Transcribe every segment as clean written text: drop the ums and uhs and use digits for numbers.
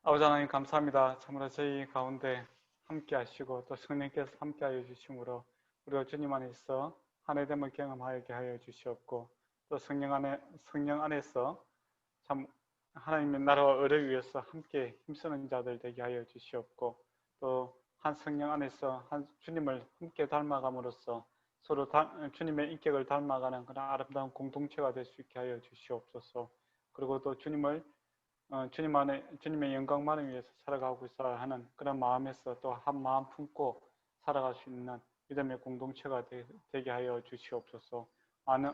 아버지 하나님 감사합니다. 참으로 저희 가운데 함께 하시고 또 성령께서 함께 하여 주심으로 우리가 주님 안에 있어 하나됨을 경험하게 하여 주시옵고 또 성령 안에서 참 하나님의 나라와 의를 위해서 함께 힘쓰는 자들 되게 하여 주시옵고 또 한 성령 안에서 한 주님을 함께 닮아감으로써 서로 주님의 인격을 닮아가는 그런 아름다운 공동체가 될 수 있게 하여 주시옵소서. 그리고 또 주님 안에 주님의 영광만을 위해서 살아가고 있어야 하는 그런 마음에서 또 한 마음 품고 살아갈 수 있는 믿음의 공동체가 되게 하여 주시옵소서. 많은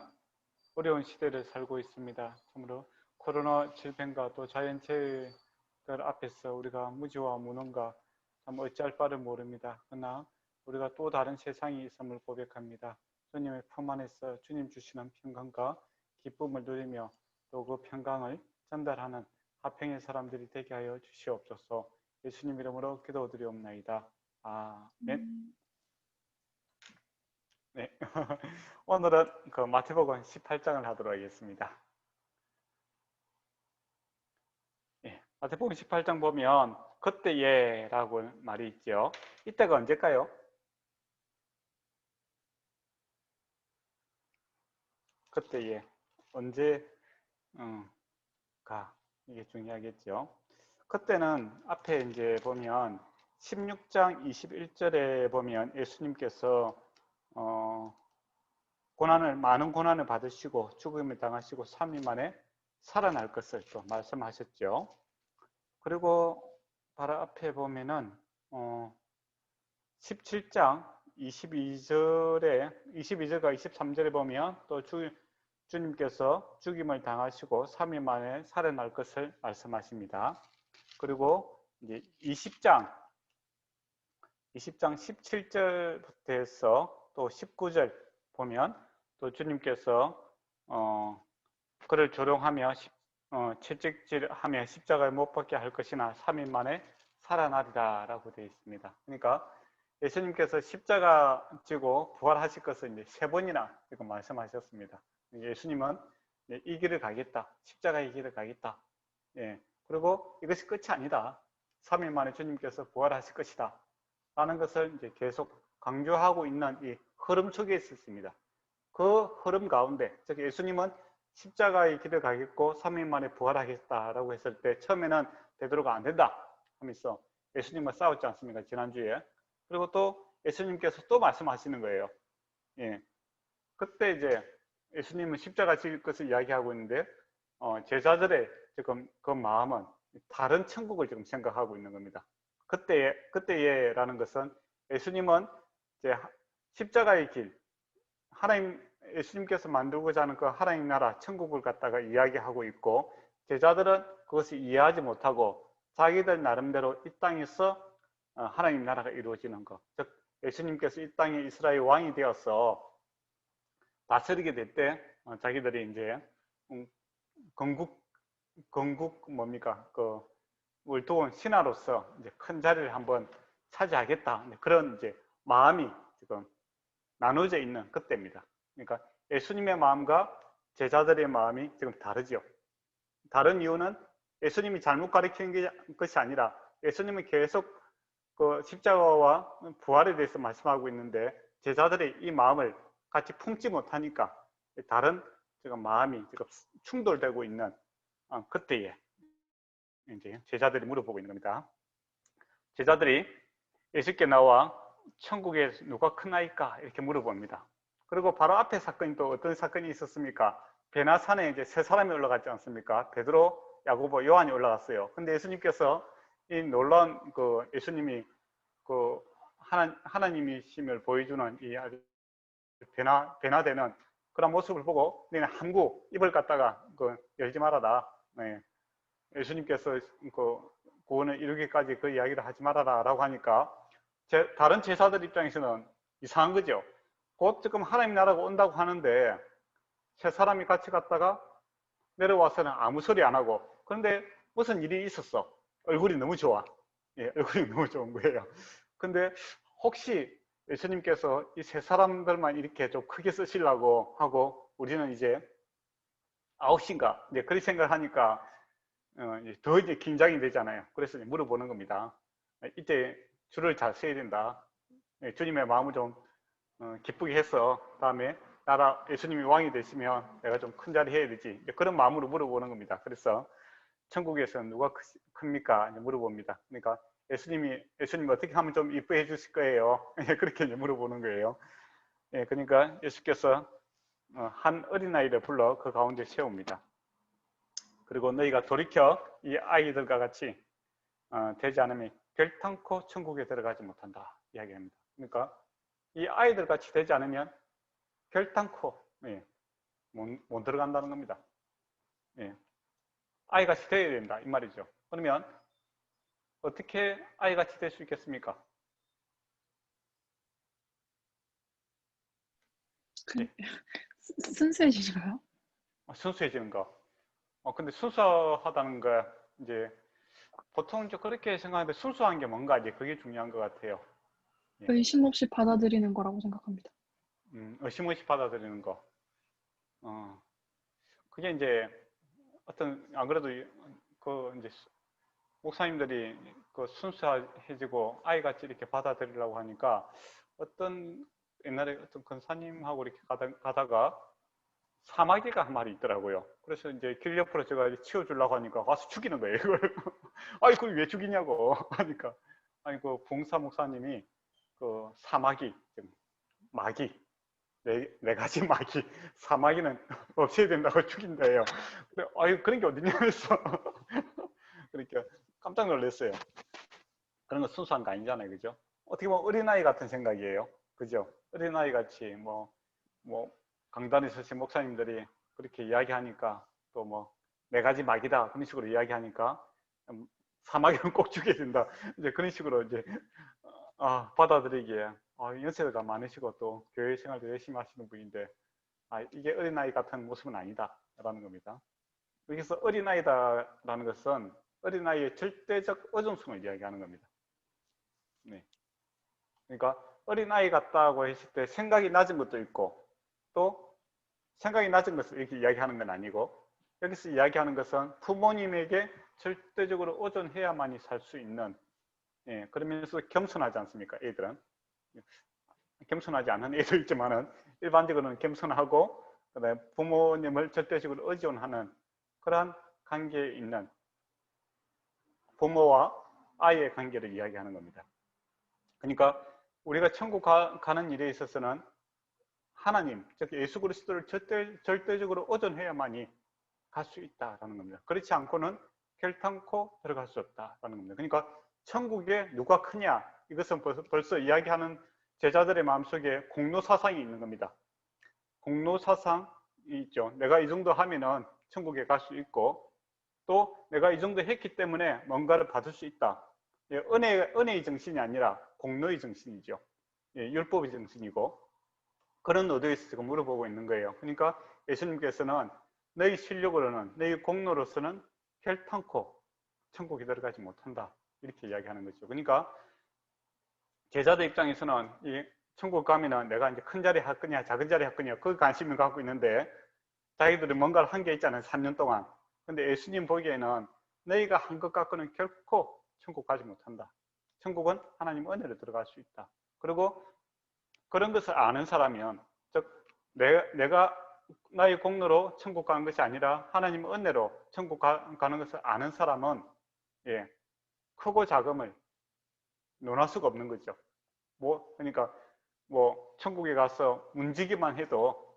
어려운 시대를 살고 있습니다. 참으로 코로나 질병과 또 자연재해들 앞에서 우리가 무지와 무능과 참 어찌할 바를 모릅니다. 그러나 우리가 또 다른 세상이 있음을 고백합니다. 주님의 품 안에서 주님 주시는 평강과 기쁨을 누리며 또 그 평강을 전달하는 화평의 사람들이 되게 하여 주시옵소서. 예수님 이름으로 기도드리옵나이다. 아멘. 네. 오늘은 그 마태복음 18장을 하도록 하겠습니다. 네. 마태복음 18장 보면 그때예라고 말이 있죠. 이때가 언제일까요? 그때예. 언제가 이게 중요하겠죠. 그때는 앞에 이제 보면 16장 21절에 보면 예수님께서 많은 고난을 받으시고 죽음을 당하시고 3일 만에 살아날 것을 또 말씀하셨죠. 그리고 바로 앞에 보면은 17장 22절과 23절에 보면 또 주님께서 죽임을 당하시고 3일 만에 살아날 것을 말씀하십니다. 그리고 이제 20장 17절부터 해서 또 19절 보면 또 주님께서 그를 조롱하며 채찍질하며 십자가에 못 박게 할 것이나 3일 만에 살아나리라 라고 되어 있습니다. 그러니까 예수님께서 십자가 지고 부활하실 것을 이제 3번이나 지금 말씀하셨습니다. 예수님은 이 길을 가겠다. 십자가의 길을 가겠다. 예. 그리고 이것이 끝이 아니다. 3일 만에 주님께서 부활하실 것이다. 라는 것을 이제 계속 강조하고 있는 이 흐름 속에 있었습니다. 그 흐름 가운데, 즉 예수님은 십자가의 길을 가겠고 3일 만에 부활하겠다라고 했을 때 처음에는 베드로가 안 된다 하면서 예수님과 싸웠지 않습니까? 지난주에. 그리고 또 예수님께서 또 말씀하시는 거예요. 예. 그때 이제 예수님은 십자가 질 것을 이야기하고 있는데 제자들의 지금 그 마음은 다른 천국을 지금 생각하고 있는 겁니다. 그때에라는 것은 예수님은 이제 십자가의 길, 예수님께서 만들고자 하는 그 하나님 나라, 천국을 갖다가 이야기하고 있고, 제자들은 그것을 이해하지 못하고 자기들 나름대로 이 땅에서 하나님 나라가 이루어지는 것, 즉 예수님께서 이 땅에 이스라엘 왕이 되어서 다스리게 될 때 자기들이 이제 건국 뭡니까 그 월도원 신하로서 이제 큰 자리를 한번 차지하겠다 그런 이제 마음이 지금 나눠져 있는 그때입니다. 그러니까 예수님의 마음과 제자들의 마음이 지금 다르죠. 다른 이유는 예수님이 잘못 가르치는 것이 아니라 예수님은 계속 그 십자가와 부활에 대해서 말씀하고 있는데 제자들이 이 마음을 같이 품지 못하니까 다른 지금 마음이 지금 충돌되고 있는 그때에 이제 제자들이 물어보고 있는 겁니다. 제자들이 예수께 나와 천국에 누가 크나이까 이렇게 물어봅니다. 그리고 바로 앞에 사건이 또 어떤 사건이 있었습니까? 베나산에 이제 세 사람이 올라갔지 않습니까? 베드로, 야고보, 요한이 올라갔어요. 근데 예수님께서 이 놀라운 그 예수님이 그 하나님이심을 보여주는 이 아주 변화되는 그런 모습을 보고 너는 함구 입을 갖다가 그 열지 말아라. 네. 예수님께서 그 구원을 이루기까지 그 이야기를 하지 말아라라고 하니까 다른 제사들 입장에서는 이상한 거죠. 곧 지금 하나님 나라가 온다고 하는데 세 사람이 같이 갔다가 내려와서는 아무 소리 안 하고 그런데 무슨 일이 있었어. 얼굴이 너무 좋아. 예, 얼굴이 너무 좋은 거예요. 근데 혹시 예수님께서 이 세 사람들만 이렇게 좀 크게 쓰시려고 하고 우리는 이제 9시인가 이제 그런 생각을 하니까 이제 더 이제 긴장이 되잖아요. 그래서 이제 물어보는 겁니다. 이때 줄을 잘 서야 된다. 주님의 마음을 좀 기쁘게 해서 다음에 나라 예수님이 왕이 되시면 내가 좀 큰 자리 해야 되지. 그런 마음으로 물어보는 겁니다. 그래서 천국에서 누가 큽니까? 이제 물어봅니다. 그러니까 예수님이 어떻게 하면 좀 이뻐해 주실 거예요? 그렇게 이제 물어보는 거예요. 그러니까 예수께서 한 어린아이를 불러 그 가운데 세웁니다. 그리고 너희가 돌이켜 이 아이들과 같이 되지 않으면 결탄코 천국에 들어가지 못한다 이야기합니다. 그러니까 이 아이들 같이 되지 않으면 결탄코 못 들어간다는 겁니다. 아이같이 되어야 된다 이 말이죠. 그러면 어떻게 아이같이 될 수 있겠습니까? 순수해지는가요? 순수해지는 거. 근데 순수하다는 거 이제 보통 이제 그렇게 생각하는데 순수한 게 뭔가 이제 그게 중요한 것 같아요. 의심 없이 받아들이는 거라고 생각합니다. 의심 없이 받아들이는 거. 그게 이제 안 그래도 그 이제 목사님들이 그 순수해지고 아이같이 이렇게 받아들이려고 하니까 옛날에 어떤 권사님하고 이렇게 가다가 사마귀가 한 마리 있더라고요. 그래서 이제 길 옆으로 제가 치워주려고 하니까 와서 죽이는 거예요, 이걸. 아니, 그걸 왜 죽이냐고 하니까. 아니, 그 봉사 목사님이 그 사마귀, 마귀, 네 가지 마귀, 사마귀는 없애야 된다고 죽인다예요. 아니, 그런 게 어딨냐 해서. 그러니까 깜짝 놀랐어요. 그런 거 순수한 거 아니잖아요, 그죠? 어떻게 보면 어린아이 같은 생각이에요. 그죠? 어린아이 같이 강단에 서신 목사님들이 그렇게 이야기하니까 또 네 가지 막이다 그런 식으로 이야기하니까 사마귀는 꼭 죽여야 된다 이제 그런 식으로 이제 받아들이기에 연세가 많으시고 또 교회 생활도 열심히 하시는 분인데 이게 어린아이 같은 모습은 아니다 라는 겁니다. 여기서 어린아이다라는 것은 어린아이의 절대적 어중성을 이야기하는 겁니다. 네. 그러니까 어린아이 같다고 했을 때 생각이 낮은 것도 있고 또 생각이 낮은 것을 이렇게 이야기하는 건 아니고 여기서 이야기하는 것은 부모님에게 절대적으로 의존해야만이 살 수 있는 그러면서 겸손하지 않습니까? 애들은 겸손하지 않은 애도 있지만은 일반적으로는 겸손하고 그다음에 부모님을 절대적으로 의존하는 그러한 관계에 있는 부모와 아이의 관계를 이야기하는 겁니다. 그러니까 우리가 천국 가는 일에 있어서는 하나님, 즉 예수 그리스도를 절대적으로 의존해야만이 갈 수 있다라는 겁니다. 그렇지 않고는 결탄코 들어갈 수 없다라는 겁니다. 그러니까 천국에 누가 크냐 이것은 벌써 이야기하는 제자들의 마음속에 공로사상이 있는 겁니다. 공로사상이 있죠. 내가 이 정도 하면은 천국에 갈 수 있고 또 내가 이 정도 했기 때문에 뭔가를 받을 수 있다. 은혜의 정신이 아니라 공로의 정신이죠. 율법의 정신이고 그런 의도에서 지금 물어보고 있는 거예요. 그러니까 예수님께서는 너희 실력으로는 너희 공로로서는 결탄코 천국에 들어가지 못한다 이렇게 이야기하는 거죠. 그러니까 제자들 입장에서는 이 천국 가면은 내가 이제 큰 자리 할 거냐 작은 자리 할 거냐 그 관심을 갖고 있는데 자기들이 뭔가를 한 게 있잖아요. 3년 동안. 근데 예수님 보기에는 너희가 한 것 갖고는 결코 천국 가지 못한다. 천국은 하나님 은혜로 들어갈 수 있다. 그리고 그런 것을 아는 사람이면 즉 내가 나의 공로로 천국 가는 것이 아니라 하나님 은혜로 천국 가는 것을 아는 사람은 크고 작음을 논할 수가 없는 거죠. 그러니까 천국에 가서 문지기만 해도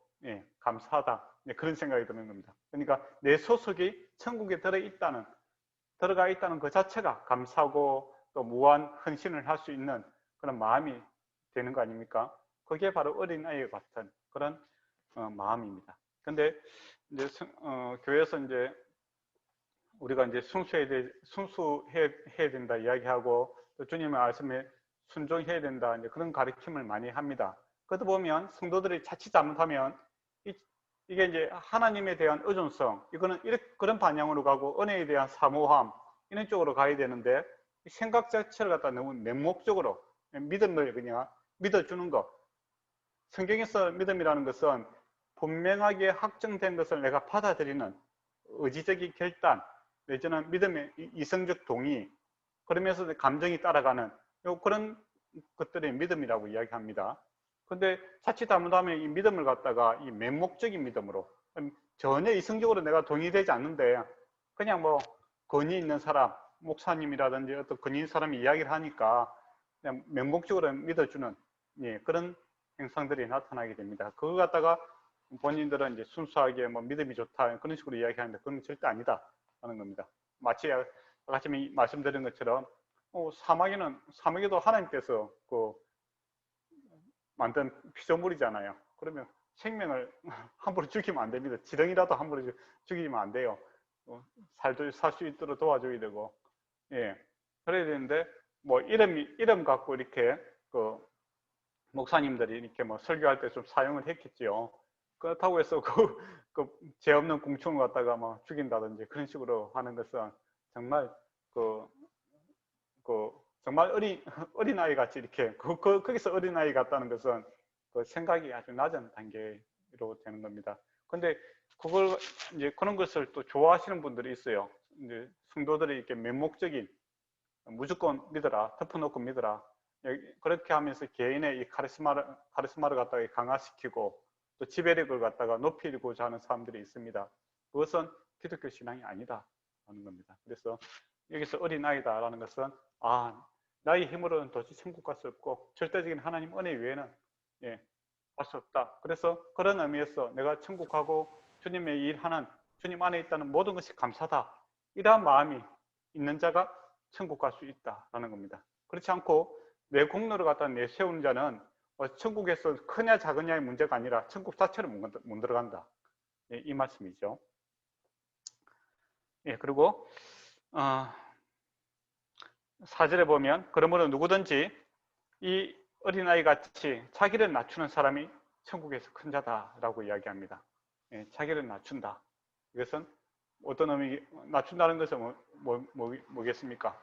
감사하다 그런 생각이 드는 겁니다. 그러니까 내 소속이 천국에 들어가 있다는 그 자체가 감사하고 또 무한 헌신을 할 수 있는 그런 마음이 되는 거 아닙니까? 그게 바로 어린아이 같은 그런 마음입니다. 근데 이제 교회에서 이제 우리가 이제 순수해야 된다 이야기하고 또 주님의 말씀에 순종해야 된다 이제 그런 가르침을 많이 합니다. 그러다 보면 성도들이 자칫 잘못하면 이게 이제 하나님에 대한 의존성 이거는 그런 방향으로 가고 은혜에 대한 사모함 이런 쪽으로 가야 되는데 생각 자체를 갖다 너무 맹목적으로 믿음을 그냥 믿어주는 것. 성경에서 믿음이라는 것은 분명하게 확정된 것을 내가 받아들이는 의지적인 결단 내지는 믿음의 이성적 동의, 그러면서 감정이 따라가는 그런 것들이 믿음이라고 이야기합니다. 근데 자칫 잘못하면 이 믿음을 갖다가 이 맹목적인 믿음으로, 전혀 이성적으로 내가 동의되지 않는데 그냥 뭐 권위 있는 사람, 목사님이라든지 어떤 권위 있는 사람이 이야기를 하니까 그냥 맹목적으로 믿어주는, 예, 그런 현상들이 나타나게 됩니다. 그걸 갖다가 본인들은 이제 순수하게 뭐 믿음이 좋다 그런 식으로 이야기하는데 그건 절대 아니다 하는 겁니다. 마치 아까 말씀드린 것처럼 사마귀도 하나님께서 만든 피조물이잖아요. 그러면 생명을 함부로 죽이면 안 됩니다. 지렁이라도 함부로 죽이면 안 돼요. 살 수 있도록 도와줘야 되고, 예, 그래야 되는데 뭐 이름 갖고 이렇게 목사님들이 이렇게 뭐 설교할 때 좀 사용을 했겠지요. 그렇다고 해서 죄 없는 공충을 갖다가 뭐 죽인다든지 그런 식으로 하는 것은 정말 정말 어린 아이 같이 이렇게 거기서 어린 아이 같다는 것은 생각이 아주 낮은 단계로 되는 겁니다. 근데 이제 그런 것을 또 좋아하시는 분들이 있어요. 이제 성도들이 이렇게 맹목적인 무조건 믿어라, 덮어놓고 믿어라. 그렇게 하면서 개인의 이 카리스마를 갖다가 강화시키고 또 지배력을 갖다가 높이고자 하는 사람들이 있습니다. 그것은 기독교 신앙이 아니다 하는 겁니다. 그래서 여기서 어린아이다라는 것은 나의 힘으로는 도저히 천국 갈 수 없고 절대적인 하나님 은혜 외에는 갈 수 없다. 그래서 그런 의미에서 내가 천국 가고 주님의 일하는 주님 안에 있다는 모든 것이 감사다. 이러한 마음이 있는 자가 천국 갈 수 있다라는 겁니다. 그렇지 않고 내 공로를 갖다 내세우는 자는 천국에서 크냐 작으냐의 문제가 아니라 천국 자체를 못 들어간다. 이 말씀이죠. 그리고 4절에 보면 그러므로 누구든지 이 어린아이 같이 자기를 낮추는 사람이 천국에서 큰 자다라고 이야기합니다. 자기를 낮춘다. 이것은 어떤 의미, 낮춘다는 것은 뭐겠습니까?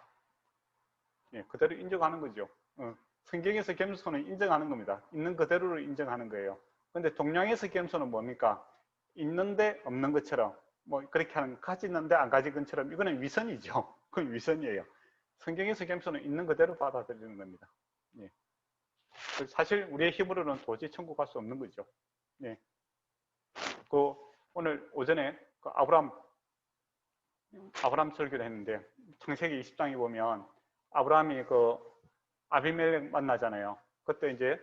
그대로 인정하는 거죠. 성경에서 겸손은 인정하는 겁니다. 있는 그대로를 인정하는 거예요. 근데 동양에서 겸손은 뭡니까? 있는데 없는 것처럼, 뭐 그렇게 하는, 가지는데 안 가진 것처럼, 이거는 위선이죠. 그건 위선이에요. 성경에서 겸손은 있는 그대로 받아들이는 겁니다. 사실 우리의 힘으로는 도저히 천국 갈 수 없는 거죠. 오늘 오전에 아브라함 설교를 했는데 창세기 20장에 보면 아브라함이 아비멜렉 만나잖아요. 그때 이제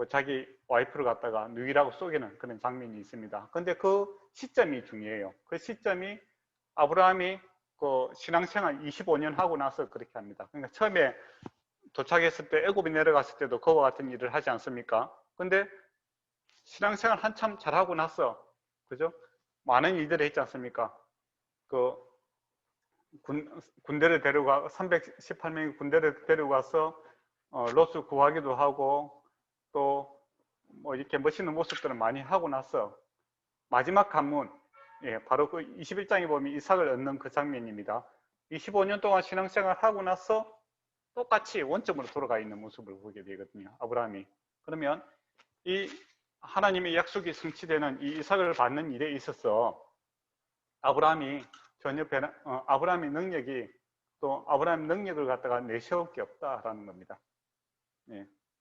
자기 와이프를 갖다가 누이라고 속이는 그런 장면이 있습니다. 근데 그 시점이 중요해요. 그 시점이 아브라함이 신앙생활 25년 하고 나서 그렇게 합니다. 그러니까 처음에 도착했을 때 애굽에 내려갔을 때도 그와 같은 일을 하지 않습니까? 근데 신앙생활 한참 잘하고 나서 그죠? 많은 일들을 했지 않습니까? 군대를 데려가 318명의 군대를 데려가서 롯을 구하기도 하고 또 뭐 이렇게 멋있는 모습들을 많이 하고 나서 마지막 관문, 바로 그 21장에 보면 이삭을 얻는 그 장면입니다. 25년 동안 신앙생활 하고 나서 똑같이 원점으로 돌아가 있는 모습을 보게 되거든요. 아브라함이. 그러면 이 하나님의 약속이 성취되는 이 이삭을 받는 일에 있어서 아브라함이 아브라함의 능력이 또 아브라함의 능력을 갖다가 내세울 게 없다라는 겁니다.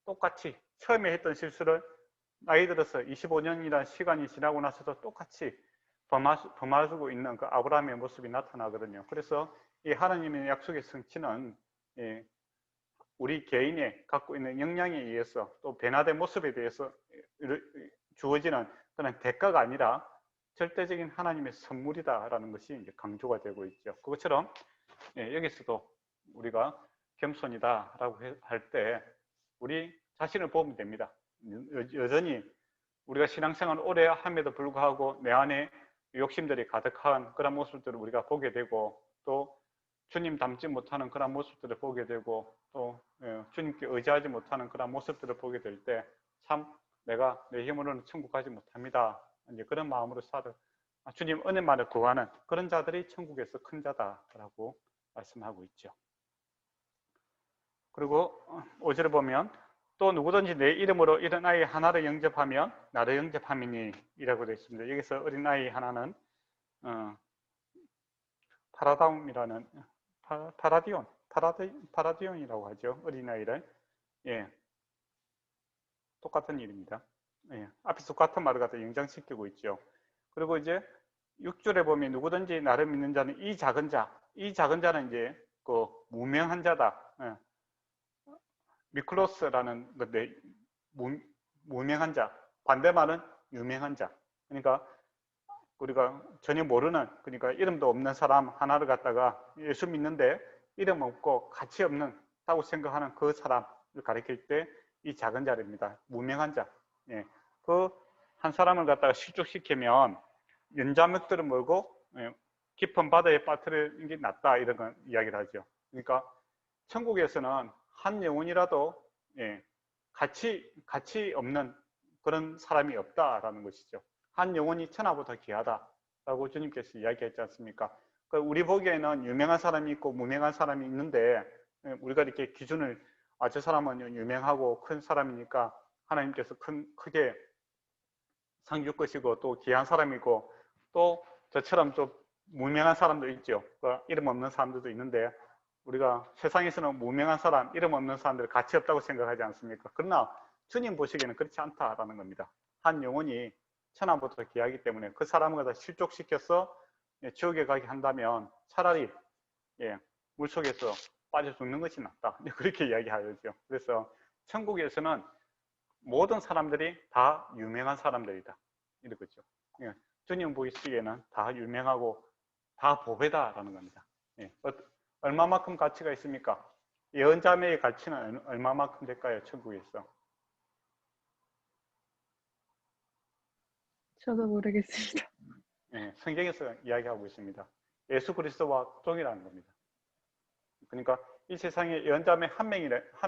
똑같이 처음에 했던 실수를 나이 들어서 25년이라는 시간이 지나고 나서도 똑같이 범하고 있는 그 아브라함의 모습이 나타나거든요. 그래서 이 하나님의 약속의 성취는 우리 개인의 갖고 있는 역량에 의해서 또 변화된 모습에 대해서 주어지는 그런 대가가 아니라 절대적인 하나님의 선물이다라는 것이 이제 강조가 되고 있죠. 그것처럼 여기서도 우리가 겸손이다라고 할 때 우리 자신을 보면 됩니다. 여전히 우리가 신앙생활을 오래 함에도 불구하고 내 안에 욕심들이 가득한 그런 모습들을 우리가 보게 되고 또 주님 닮지 못하는 그런 모습들을 보게 되고 또 주님께 의지하지 못하는 그런 모습들을 보게 될 때 참 내가 내 힘으로는 천국 가지 못합니다. 이제 그런 마음으로 주님 은혜만을 구하는 그런 자들이 천국에서 큰 자다라고 말씀하고 있죠. 그리고 5절을 보면 또 누구든지 내 이름으로 이런 아이 하나를 영접하면 나를 영접함이니 이라고 되어 있습니다. 여기서 어린아이 하나는 파라다움이라는 파라디온이라고 하죠. 어린아이를. 예, 똑같은 일입니다. 예, 앞에서 똑같은 말을 갖다 연장시키고 있죠. 그리고 이제 6절에 보면 누구든지 나를 믿는 자는 이 작은 자는 이제 그 무명한 자다. 예, 미클로스라는 건데 무명한 자, 반대말은 유명한 자. 그러니까 우리가 전혀 모르는, 그러니까 이름도 없는 사람 하나를 갖다가 예수 믿는데 이름 없고 가치 없는다고 생각하는 그 사람을 가리킬 때 이 작은 자입니다. 무명한 자. 예. 그 한 사람을 갖다가 실족시키면 연자맥들은 멀고 깊은 바다에 빠뜨리는 게 낫다, 이런 건 이야기를 하죠. 그러니까 천국에서는 한 영혼이라도 가치 없는 그런 사람이 없다라는 것이죠. 한 영혼이 천하보다 귀하다라고 주님께서 이야기했지 않습니까? 우리 보기에는 유명한 사람이 있고 무명한 사람이 있는데 우리가 이렇게 기준을 저 사람은 유명하고 큰 사람이니까 하나님께서 크게 상 줄 것이고 또 귀한 사람이고 또 저처럼 좀 무명한 사람도 있죠. 이름 없는 사람들도 있는데 우리가 세상에서는 무명한 사람, 이름 없는 사람들 가치 없다고 생각하지 않습니까? 그러나 주님 보시기에는 그렇지 않다라는 겁니다. 한 영혼이 천하보다 귀하기 때문에 그 사람을 다 실족시켜서 지옥에 가게 한다면 차라리 물속에서 빠져 죽는 것이 낫다. 그렇게 이야기하죠. 그래서 천국에서는 모든 사람들이 다 유명한 사람들이다. 이러겠죠. 주님 보시기에는 다 유명하고 다 보배다라는 겁니다. 얼마만큼 가치가 있습니까? 예언자매의 가치는 얼마만큼 될까요? 천국에서. 저도 모르겠습니다. 성경에서 이야기하고 있습니다. 예수 그리스도와 동일한 겁니다. 그러니까 이 세상에 예언자매 한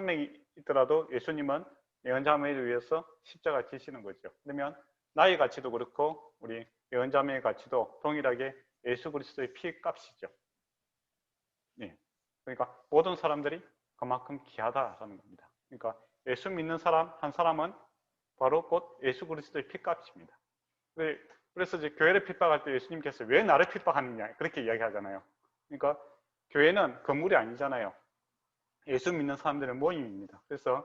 명이 있더라도 예수님은 예언자매를 위해서 십자가 지시는 거죠. 그러면 나의 가치도 그렇고 우리 예언자매의 가치도 동일하게 예수 그리스도의 피 값이죠. 그러니까 모든 사람들이 그만큼 귀하다라는 겁니다. 그러니까 예수 믿는 사람 한 사람은 바로 곧 예수 그리스도의 피값입니다. 그래서 이제 교회를 핍박할 때 예수님께서 왜 나를 핍박하느냐 그렇게 이야기하잖아요. 그러니까 교회는 건물이 아니잖아요. 예수 믿는 사람들의 모임입니다. 그래서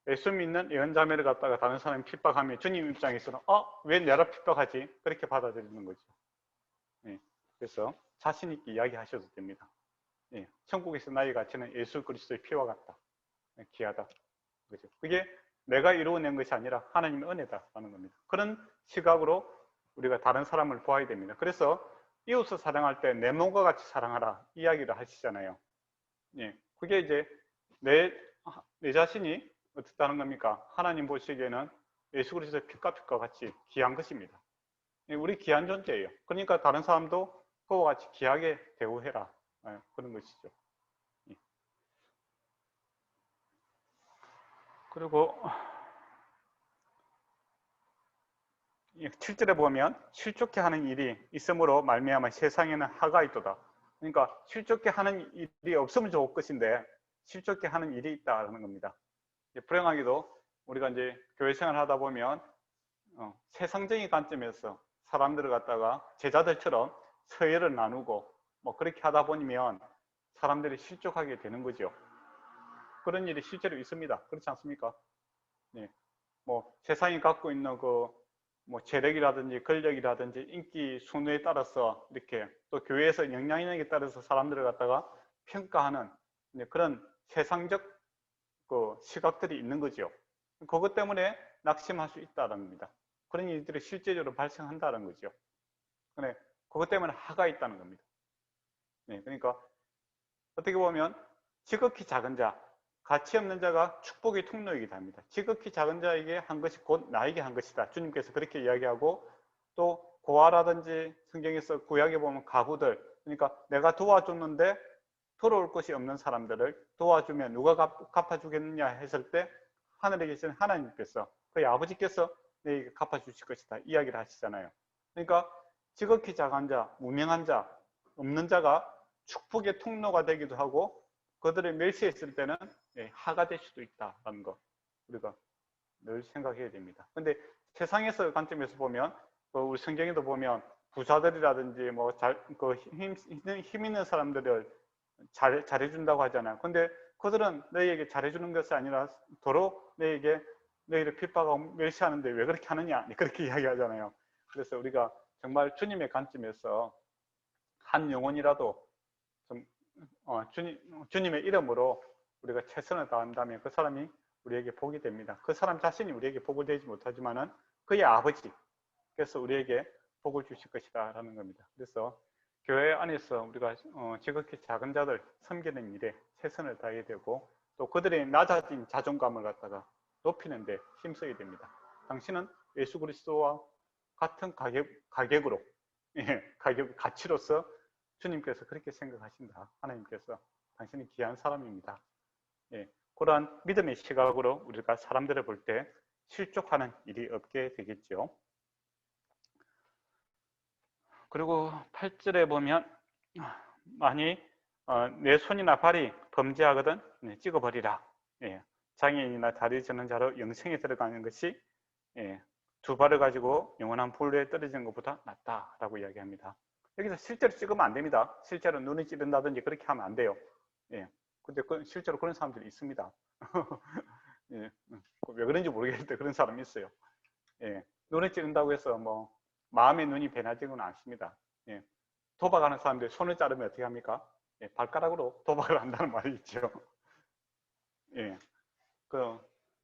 예수 믿는 예언자매를 갖다가 다른 사람이 핍박하면 주님 입장에서는 왜 나를 핍박하지? 그렇게 받아들이는 거죠. 그래서 자신 있게 이야기하셔도 됩니다. 천국에서 나의 가치는 예수 그리스도의 피와 같다. 귀하다. 그죠? 그게 내가 이루어낸 것이 아니라 하나님의 은혜다라는 겁니다. 그런 시각으로 우리가 다른 사람을 보아야 됩니다. 그래서 이웃을 사랑할 때 내 몸과 같이 사랑하라 이야기를 하시잖아요. 그게 이제 내 자신이 어떻다는 겁니까? 하나님 보시기에는 예수 그리스도의 피값과 같이 귀한 것입니다. 우리 귀한 존재예요. 그러니까 다른 사람도 그와 같이 귀하게 대우해라. 그런 것이죠. 그리고 7절에 보면 실족해 하는 일이 있으므로 말미암아 세상에는 화가 있도다. 그러니까 실족해 하는 일이 없으면 좋을 것인데 실족해 하는 일이 있다는 겁니다. 불행하게도 우리가 이제 교회 생활을 하다 보면 세상적인 관점에서 사람들을 갖다가 제자들처럼 서열을 나누고 뭐 그렇게 하다 보면 사람들이 실족하게 되는 거죠. 그런 일이 실제로 있습니다. 그렇지 않습니까? 뭐 세상이 갖고 있는 뭐 재력이라든지 권력이라든지 인기 순위에 따라서 이렇게 또 교회에서 영향력에 따라서 사람들을 갖다가 평가하는 그런 세상적 시각들이 있는 거죠. 그것 때문에 낙심할 수 있다는 겁니다. 그런 일들이 실제적으로 발생한다는 거죠. 그것 때문에 화가 있다는 겁니다. 그러니까 어떻게 보면 지극히 작은 자, 가치 없는 자가 축복의 통로이기도 합니다. 지극히 작은 자에게 한 것이 곧 나에게 한 것이다. 주님께서 그렇게 이야기하고 또 고아라든지 성경에서 구약에 보면 가부들, 그러니까 내가 도와줬는데 돌아올 것이 없는 사람들을 도와주면 누가 갚아주겠느냐 했을 때 하늘에 계신 하나님께서 그의 아버지께서 내게 갚아주실 것이다 이야기를 하시잖아요. 그러니까 지극히 작은 자, 무명한 자, 없는 자가 축복의 통로가 되기도 하고 그들을 멸시했을 때는 하가 될 수도 있다는 거 우리가 늘 생각해야 됩니다. 근데 세상에서 관점에서 보면 우리 성경에도 보면 부자들이라든지 뭐 힘 있는 사람들을 잘해준다고 하잖아요. 근데 그들은 너희에게 잘해주는 것이 아니라 도로 너희를 핍박하고 멸시하는데 왜 그렇게 하느냐, 그렇게 이야기하잖아요. 그래서 우리가 정말 주님의 관점에서 한 영혼이라도 좀 주님의 이름으로 우리가 최선을 다한다면 그 사람이 우리에게 복이 됩니다. 그 사람 자신이 우리에게 복을 되지 못하지만은 그의 아버지께서 우리에게 복을 주실 것이다 라는 겁니다. 그래서 교회 안에서 우리가 지극히 작은 자들 섬기는 일에 최선을 다해야 되고, 또 그들의 낮아진 자존감을 갖다가 높이는 데 힘써야 됩니다. 당신은 예수 그리스도와 같은 가격으로, 가치로서 주님께서 그렇게 생각하신다. 하나님께서 당신은 귀한 사람입니다. 그러한 믿음의 시각으로 우리가 사람들을 볼 때 실족하는 일이 없게 되겠죠. 그리고 8절에 보면 만일 내 손이나 발이 범죄하거든 찍어버리라. 장애인이나 다리 저는 자로 영생에 들어가는 것이 두 발을 가지고 영원한 불에 떨어지는 것보다 낫다라고 이야기합니다. 여기서 실제로 찍으면 안 됩니다. 실제로 눈이 찌른다든지 그렇게 하면 안 돼요. 근데 실제로 그런 사람들이 있습니다. 왜 그런지 모르겠는데 그런 사람이 있어요. 눈이 찌른다고 해서 뭐 마음의 눈이 변하지는 않습니다. 도박하는 사람들 손을 자르면 어떻게 합니까? 발가락으로 도박을 한다는 말이 있죠.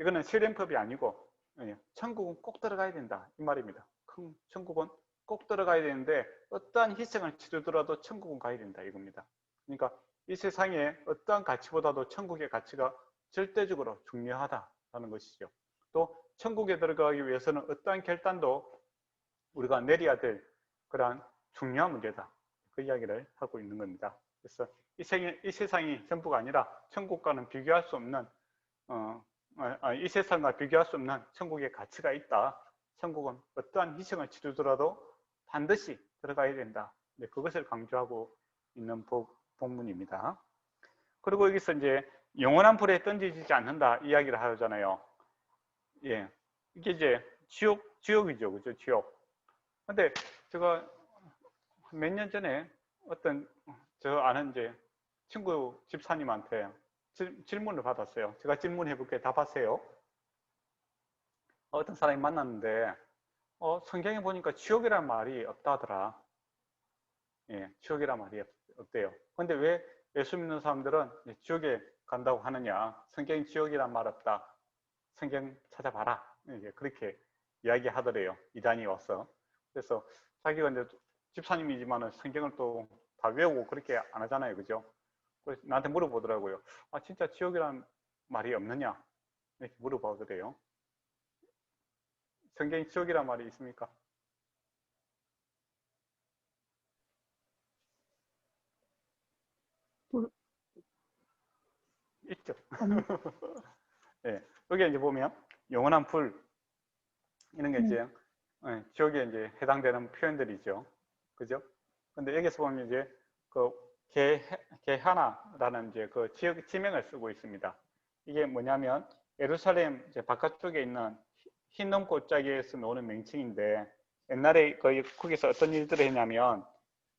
이거는 실행법이 아니고 천국은 꼭 들어가야 된다 이 말입니다. 천국은 꼭 들어가야 되는데 어떠한 희생을 치르더라도 천국은 가야 된다 이겁니다. 그러니까 이 세상에 어떠한 가치보다도 천국의 가치가 절대적으로 중요하다는 것이죠. 또 천국에 들어가기 위해서는 어떠한 결단도 우리가 내려야 될 그러한 중요한 문제다. 그 이야기를 하고 있는 겁니다. 그래서 이 세상이 전부가 아니라 천국과는 비교할 수 없는 이 세상과 비교할 수 없는 천국의 가치가 있다. 천국은 어떠한 희생을 치르더라도 반드시 들어가야 된다. 그것을 강조하고 있는 본문입니다. 그리고 여기서 이제 영원한 불에 던지지 않는다 이야기를 하잖아요. 이게 이제 지옥이죠, 그죠? 지옥. 근데 제가 몇 년 전에 어떤 저 아는 이제 친구 집사님한테 질문을 받았어요. 제가 질문해 볼게요. 답하세요. 어떤 사람이 만났는데 성경에 보니까 지옥이란 말이 없다더라. 지옥이란 말이 없대요. 근데 왜 예수 믿는 사람들은 지옥에 간다고 하느냐? 성경에 지옥이란 말 없다. 성경 찾아봐라. 그렇게 이야기하더래요. 이단이 와서. 그래서 자기가 이제 집사님이지만은 성경을 또 다 외우고 그렇게 안 하잖아요. 그죠? 그래서 나한테 물어보더라고요. 아, 진짜 지옥이란 말이 없느냐? 이렇게 물어보더래요. 성경에 지옥이란 말이 있습니까? 있죠. 여기 이제 보면 영원한 불 이런 게 이제 지옥에 이제 해당되는 표현들이죠. 그죠? 근데 여기서 보면 이제 그 게하나라는 이제 그 지역 지명을 쓰고 있습니다. 이게 뭐냐면 예루살렘 이제 바깥쪽에 있는 흰 놈골짜기에서 나오는 명칭인데, 옛날에 거기서 어떤 일들을 했냐면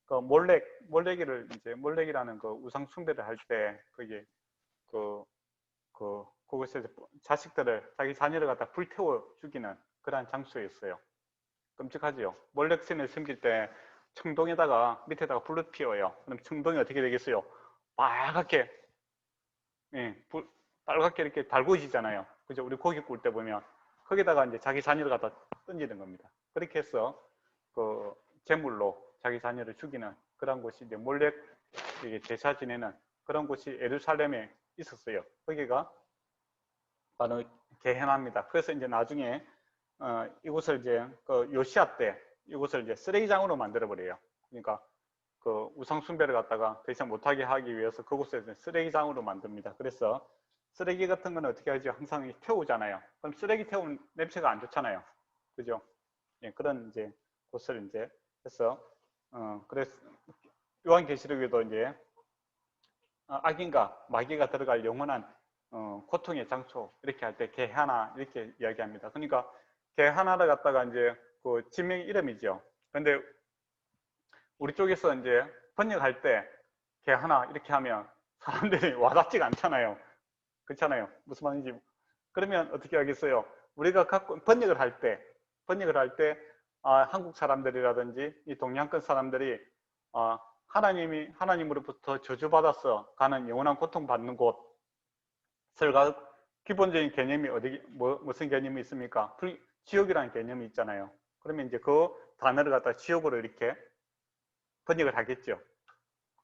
그 몰래기를 이제 몰래기라는 그 우상 숭배를 할 때 그게 그곳에서 자기 자녀를 갖다 불태워 죽이는 그러한 장소였어요. 끔찍하지요. 몰렉신을 섬길 때 청동에다가 밑에다가 불을 피워요. 그럼 청동이 어떻게 되겠어요? 빨갛게 빨갛게 이렇게 달구어지잖아요. 그죠? 우리 고기 구울 때 보면 거기다가 이제 자기 자녀를 갖다 던지는 겁니다. 그렇게 해서 그 제물로 자기 자녀를 죽이는 그런 곳이 이제 몰렉 제사 지내는 그런 곳이 예루살렘에 있었어요. 거기가 바로 게헤나입니다. 그래서 이제 나중에 이곳을 이제 그 요시아 때 이곳을 이제 쓰레기장으로 만들어 버려요. 그러니까 그 우상 숭배를 갖다가 더 이상 못하게 하기 위해서 그곳을 쓰레기장으로 만듭니다. 그래서 쓰레기 같은 거는 어떻게 하죠? 항상 태우잖아요. 그럼 쓰레기 태우면 냄새가 안 좋잖아요. 그죠? 그런 이제 곳을 이제 해서 그래서 요한계시록에도 이제 악인과 마귀가 들어갈 영원한 고통의 장소 이렇게 할 때 게하나 이렇게 이야기합니다. 그러니까 게하나를 갖다가 이제 그 지명 이름이죠. 근데 우리 쪽에서 이제 번역할 때 개 하나 이렇게 하면 사람들이 와닿지가 않잖아요. 그렇잖아요. 무슨 말인지. 그러면 어떻게 하겠어요? 우리가 갖고 번역을 할 때, 한국 사람들이라든지 이 동양권 사람들이 하나님으로부터 저주받아서 가는 영원한 고통받는 곳을 기본적인 개념이 무슨 개념이 있습니까? 지옥이라는 개념이 있잖아요. 그러면 이제 그 단어를 갖다 지옥으로 이렇게 번역을 하겠죠.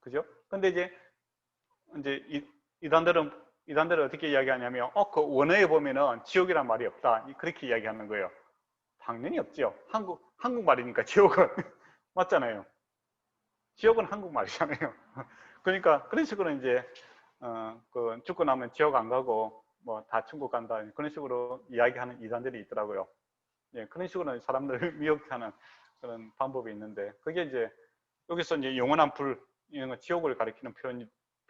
그죠? 근데 이제 이단들은 어떻게 이야기하냐면, 그 원어에 보면은 지옥이란 말이 없다. 그렇게 이야기하는 거예요. 당연히 없죠. 한국말이니까 지옥은. 맞잖아요. 지옥은 한국말이잖아요. 그러니까 그런 식으로 이제 죽고 나면 지옥 안 가고 뭐 다 천국 간다. 그런 식으로 이야기하는 이단들이 있더라고요. 예, 그런 식으로 사람들을 미혹하는 그런 방법이 있는데, 그게 이제 여기서 이제 영원한 불, 이런 거 지옥을 가리키는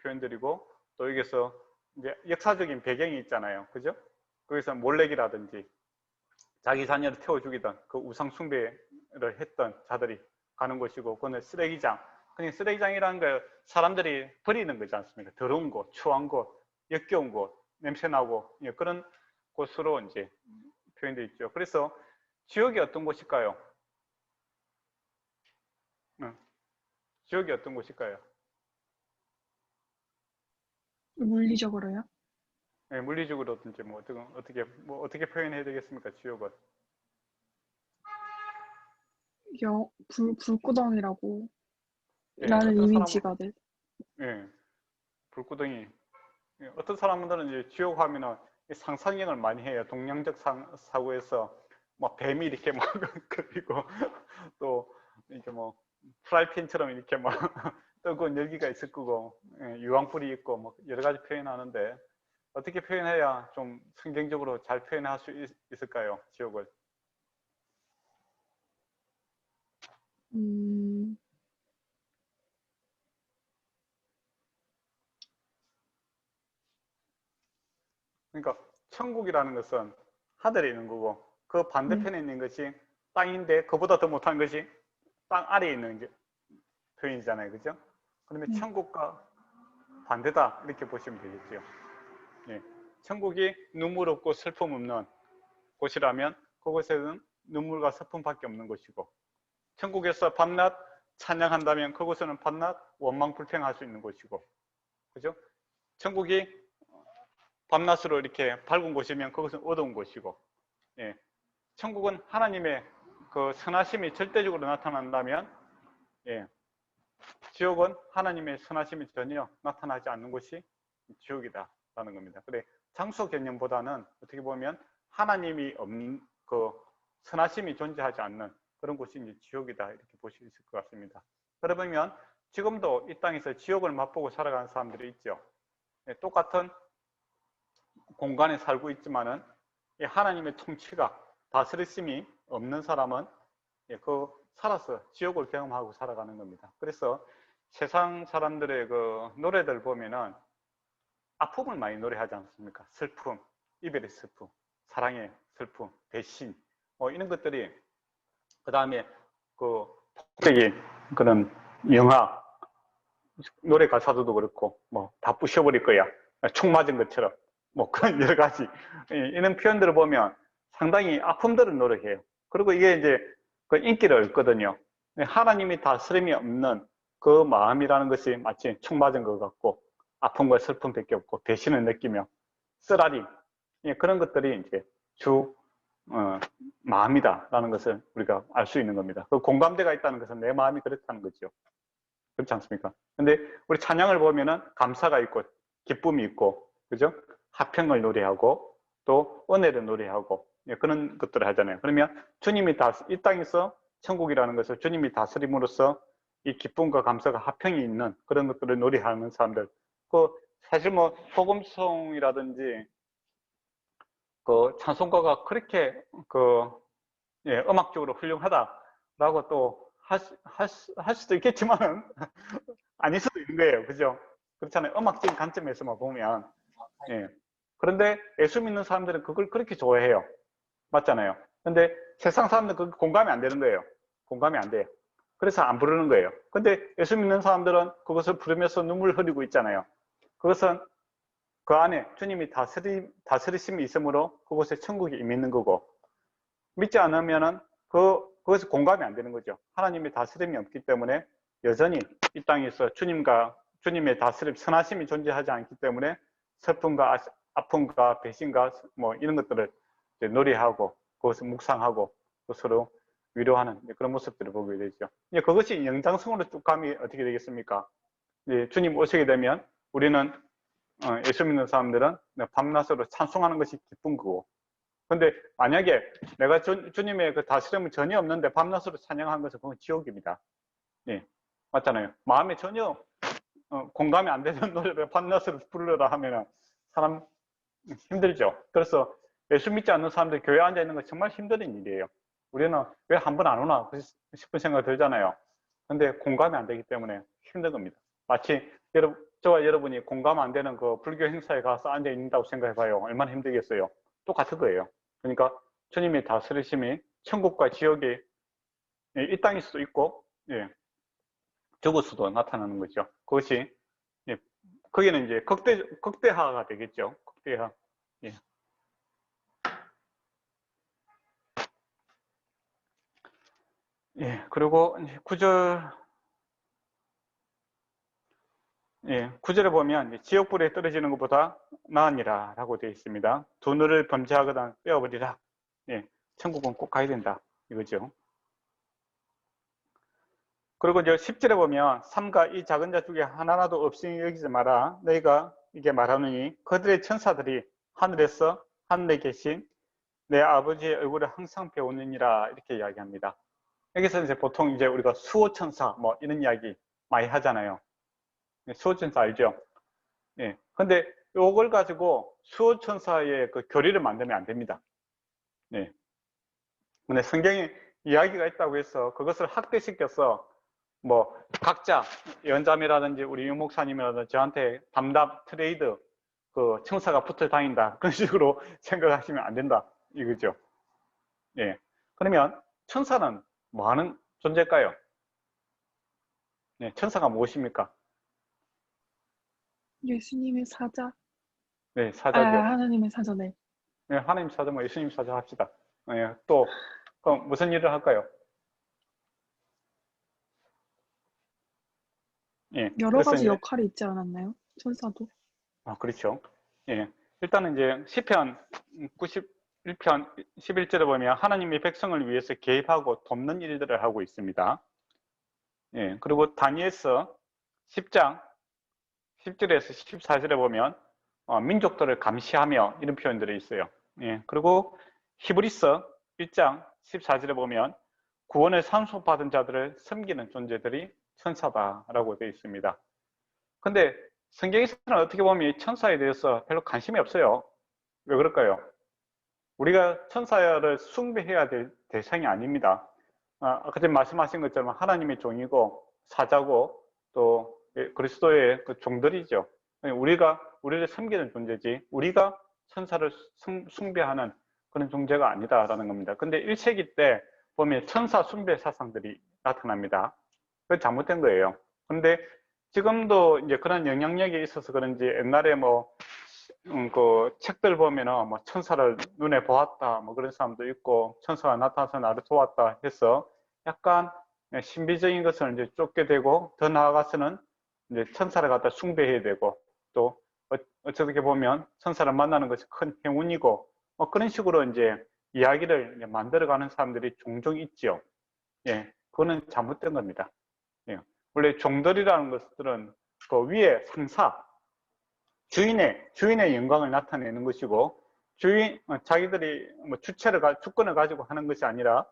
표현들이고, 또 여기서 이제 역사적인 배경이 있잖아요. 그죠? 거기서 몰렉이라든지 자기 자녀를 태워 죽이던 그 우상 숭배를 했던 자들이 가는 곳이고, 그거는 쓰레기장. 그냥 쓰레기장이라는 거 사람들이 버리는 거지 않습니까? 더러운 곳, 추한 곳, 역겨운 곳, 냄새나고, 그런 곳으로 이제 표현되어 있죠. 그래서 지옥이 어떤 곳일까요? 지옥이 어떤 곳일까요? 물리적으로요? 네, 물리적으로든지 어떻게 표현해야 되겠습니까? 지옥은. 불구덩이라고 예, 라는 어떤 사람은, 이미지가 돼. 예, 불구덩이. 예, 어떤 사람들은 이제 지옥 하면은 상상력을 많이 해요. 동양적 사고에서 막 뱀이 이렇게 막 그리고 또 이렇게 뭐 프라이팬처럼 이렇게 막 뜨거운 열기가 있을 거고, 유황불이 있고 뭐 여러 가지 표현하는데, 어떻게 표현해야 좀 성경적으로 잘 표현할 수 있을까요? 지옥을. 음, 그러니까 천국이라는 것은 하늘에 있는 거고, 그 네. 반대편에 있는 것이 땅인데 그보다 더 못한 것이 땅 아래에 있는 게 표현이잖아요. 그죠? 그러면 네. 천국과 반대다 이렇게 보시면 되겠죠. 예. 천국이 눈물 없고 슬픔 없는 곳이라면 그곳에는 눈물과 슬픔밖에 없는 곳이고, 천국에서 밤낮 찬양한다면 그곳에는 밤낮 원망불평할 수 있는 곳이고, 그죠? 천국이 밤낮으로 이렇게 밝은 곳이면 그것은 어두운 곳이고, 예. 천국은 하나님의 그 선하심이 절대적으로 나타난다면, 예. 지옥은 하나님의 선하심이 전혀 나타나지 않는 곳이 지옥이다라는 겁니다. 근데 장소 개념보다는 어떻게 보면 하나님이 없는 그 선하심이 존재하지 않는 그런 곳이 이제 지옥이다 이렇게 보실 수 있을 것 같습니다. 그러면 지금도 이 땅에서 지옥을 맛보고 살아가는 사람들이 있죠. 예, 똑같은 공간에 살고 있지만은 하나님의 통치가 다스리심이 없는 사람은 살아서 지옥을 경험하고 살아가는 겁니다. 그래서 세상 사람들의 그 노래들 보면은 아픔을 많이 노래하지 않습니까? 슬픔, 이별의 슬픔, 사랑의 슬픔, 배신, 뭐 이런 것들이, 그 다음에 그 폭력적인 그런 영화, 노래 가사도 그렇고 뭐 다 부셔버릴 거야, 총 맞은 것처럼, 뭐 그런 여러 가지 이런 표현들을 보면 상당히 아픔들을 노래해요. 그리고 이게 이제 그 인기를 얻거든요. 하나님이 다스림이 없는 그 마음이라는 것이 마치 총 맞은 것 같고 아픔과 슬픔밖에 없고 배신을 느끼며 쓰라림, 그런 것들이 이제 주 마음이다라는 것을 우리가 알 수 있는 겁니다. 그 공감대가 있다는 것은 내 마음이 그렇다는 거죠. 그렇지 않습니까? 근데 우리 찬양을 보면은 감사가 있고 기쁨이 있고, 그죠? 화평을 노래하고 또 은혜를 노래하고, 그런 것들을 하잖아요. 그러면 주님이 이 땅에서 천국이라는 것을 주님이 다스림으로써 이 기쁨과 감사가 화평이 있는 그런 것들을 노래하는 사람들, 사실 뭐 복음송이라든지 그 찬송가가 그렇게 음악적으로 훌륭하다라고 또 할 수도 있겠지만은 아닐 수도 있는 거예요. 그죠? 그렇잖아요. 음악적인 관점에서만 보면. 예. 그런데 예수 믿는 사람들은 그걸 그렇게 좋아해요. 맞잖아요. 근데 세상 사람들은 그 공감이 안 되는 거예요. 공감이 안 돼요. 그래서 안 부르는 거예요. 근데 예수 믿는 사람들은 그것을 부르면서 눈물 흘리고 있잖아요. 그것은 그 안에 주님이 다스리심이 있으므로 그곳에 천국이 이미 있는 거고, 믿지 않으면은 그것이 공감이 안 되는 거죠. 하나님의 다스림이 없기 때문에 여전히 이 땅에서 주님의 다스림, 선하심이 존재하지 않기 때문에 슬픔과 아픔과 배신과 뭐 이런 것들을 이제 놀이하고 그것을 묵상하고 또 서로 위로하는 그런 모습들을 보게 되죠. 그것이 영장성으로 쭉 가면 어떻게 되겠습니까? 주님 오시게 되면 우리는 예수 믿는 사람들은 밤낮으로 찬송하는 것이 기쁜 거고, 근데 만약에 내가 주님의 그 다스림은 전혀 없는데 밤낮으로 찬양하는 것은 그건 지옥입니다. 예, 맞잖아요. 마음에 전혀 공감이 안 되는 노래를 밤낮으로 부르라 하면 사람 힘들죠. 그래서 예수 믿지 않는 사람들 교회에 앉아 있는 건 정말 힘든 일이에요. 우리는 왜 한 번 안 오나 싶은 생각이 들잖아요. 근데 공감이 안 되기 때문에 힘든 겁니다. 마치 저와 여러분이 공감 안 되는 그 불교 행사에 가서 앉아 있는다고 생각해 봐요. 얼마나 힘들겠어요. 똑같은 거예요. 그러니까 주님의 다스리심이 천국과 지옥이 이 땅일 수도 있고, 예, 저곳에도 나타나는 거죠. 그것이, 예, 거기는 이제 극대화가 되겠죠. 극대화. 예. 예, 그리고 이제 9절, 예, 9절에 보면 지옥불에 떨어지는 것보다 나으니라 라고 되어 있습니다. 두 눈을 범죄하거나 빼어버리라. 예, 천국은 꼭 가야 된다. 이거죠. 그리고 이제 10절에 보면 삼가 이 작은 자 중에 하나라도 없이 여기지 마라. 너희가 이게 말하느니 그들의 천사들이 하늘에서 하늘에 계신 내 아버지의 얼굴을 항상 배우느니라 이렇게 이야기합니다. 여기서 이제 보통 이제 우리가 수호천사 뭐 이런 이야기 많이 하잖아요. 수호천사 알죠? 예. 근데 이걸 가지고 수호천사의 그 교리를 만들면 안 됩니다. 예. 근데 성경에 이야기가 있다고 해서 그것을 확대시켜서 뭐 각자 연자매라든지 우리 유 목사님이라든지 저한테 담담 트레이드 그 천사가 붙어 다닌다 그런 식으로 생각하시면 안 된다 이거죠. 예. 그러면 천사는 뭐 하는 존재일까요? 네, 천사가 무엇입니까? 예수님의 사자. 네, 사자죠. 하나님의 사자네. 네, 하나님 사자, 뭐 예수님 사자 합시다. 네, 또 그럼 무슨 일을 할까요? 예, 여러 그래서 가지 이제 역할이 있지 않았나요? 천사도. 그렇죠. 예, 일단은 이제 시편 91편 11절에 보면 하나님의 백성을 위해서 개입하고 돕는 일들을 하고 있습니다. 예, 그리고 다니엘서 10장 10절에서 14절에 보면 민족들을 감시하며 이런 표현들이 있어요. 예, 그리고 히브리서 1장 14절에 보면 구원을 상속받은 자들을 섬기는 존재들이 천사다라고 되어 있습니다. 근데 성경에서는 어떻게 보면 이 천사에 대해서 별로 관심이 없어요. 왜 그럴까요? 우리가 천사를 숭배해야 될 대상이 아닙니다. 아까 전에 말씀하신 것처럼 하나님의 종이고 사자고 또 그리스도의 그 종들이죠. 우리를 섬기는 존재지 우리가 천사를 숭배하는 그런 존재가 아니다라는 겁니다. 근데 1세기 때 보면 천사 숭배 사상들이 나타납니다. 그건 잘못된 거예요. 근데 지금도 이제 그런 영향력이 있어서 그런지 옛날에 그 책들 보면은 뭐 천사를 눈에 보았다 뭐 그런 사람도 있고 천사가 나타나서 나를 도왔다 해서 약간 신비적인 것을 이제 쫓게 되고 더 나아가서는 이제 천사를 갖다 숭배해야 되고 또 어떻게 보면 천사를 만나는 것이 큰 행운이고 뭐 그런 식으로 이제 이야기를 이제 만들어가는 사람들이 종종 있죠. 예, 그거는 잘못된 겁니다. 예, 원래 종들이라는 것들은 그 위에 상사 주인의 영광을 나타내는 것이고 자기들이 뭐 주권을 가지고 하는 것이 아니라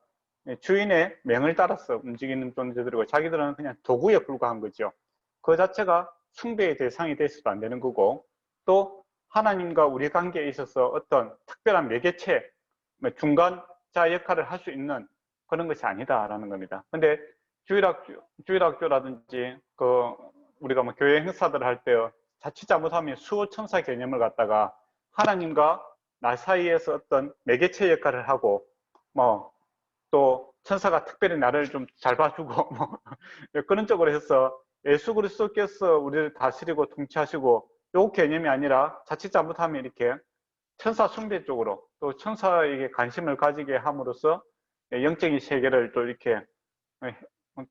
주인의 명을 따라서 움직이는 존재들이고 자기들은 그냥 도구에 불과한 거죠. 그 자체가 숭배의 대상이 돼서도 안 되는 거고 또 하나님과 우리 관계에 있어서 어떤 특별한 매개체, 중간자 역할을 할 수 있는 그런 것이 아니다라는 겁니다. 근데 주일학교라든지 우리가 뭐 교회 행사들을 할 때 자칫 잘못하면 수호천사 개념을 갖다가 하나님과 나 사이에서 어떤 매개체 역할을 하고 또 천사가 특별히 나를 좀 잘 봐주고 뭐 그런 쪽으로 해서 예수 그리스도께서 우리를 다스리고 통치하시고 요 개념이 아니라 자칫 잘못하면 이렇게 천사 숭배 쪽으로 또 천사에게 관심을 가지게 함으로써 영적인 세계를 또 이렇게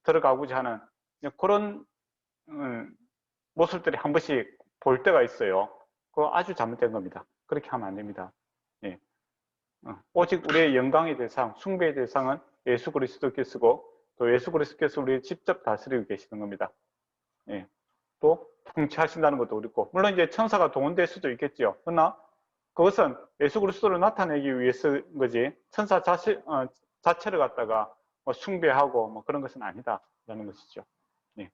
들어가고자 하는 그런 모습들이 한 번씩 볼 때가 있어요. 그거 아주 잘못된 겁니다. 그렇게 하면 안 됩니다. 예. 오직 우리의 영광의 대상, 숭배의 대상은 예수 그리스도께서고 또 예수 그리스도께서 우리를 직접 다스리고 계시는 겁니다. 예. 또 통치하신다는 것도 그렇고 물론 이제 천사가 동원될 수도 있겠죠. 그러나 그것은 예수 그리스도를 나타내기 위해서인 거지 천사 자체를 갖다가 뭐 숭배하고 뭐 그런 것은 아니다라는 것이죠. 예.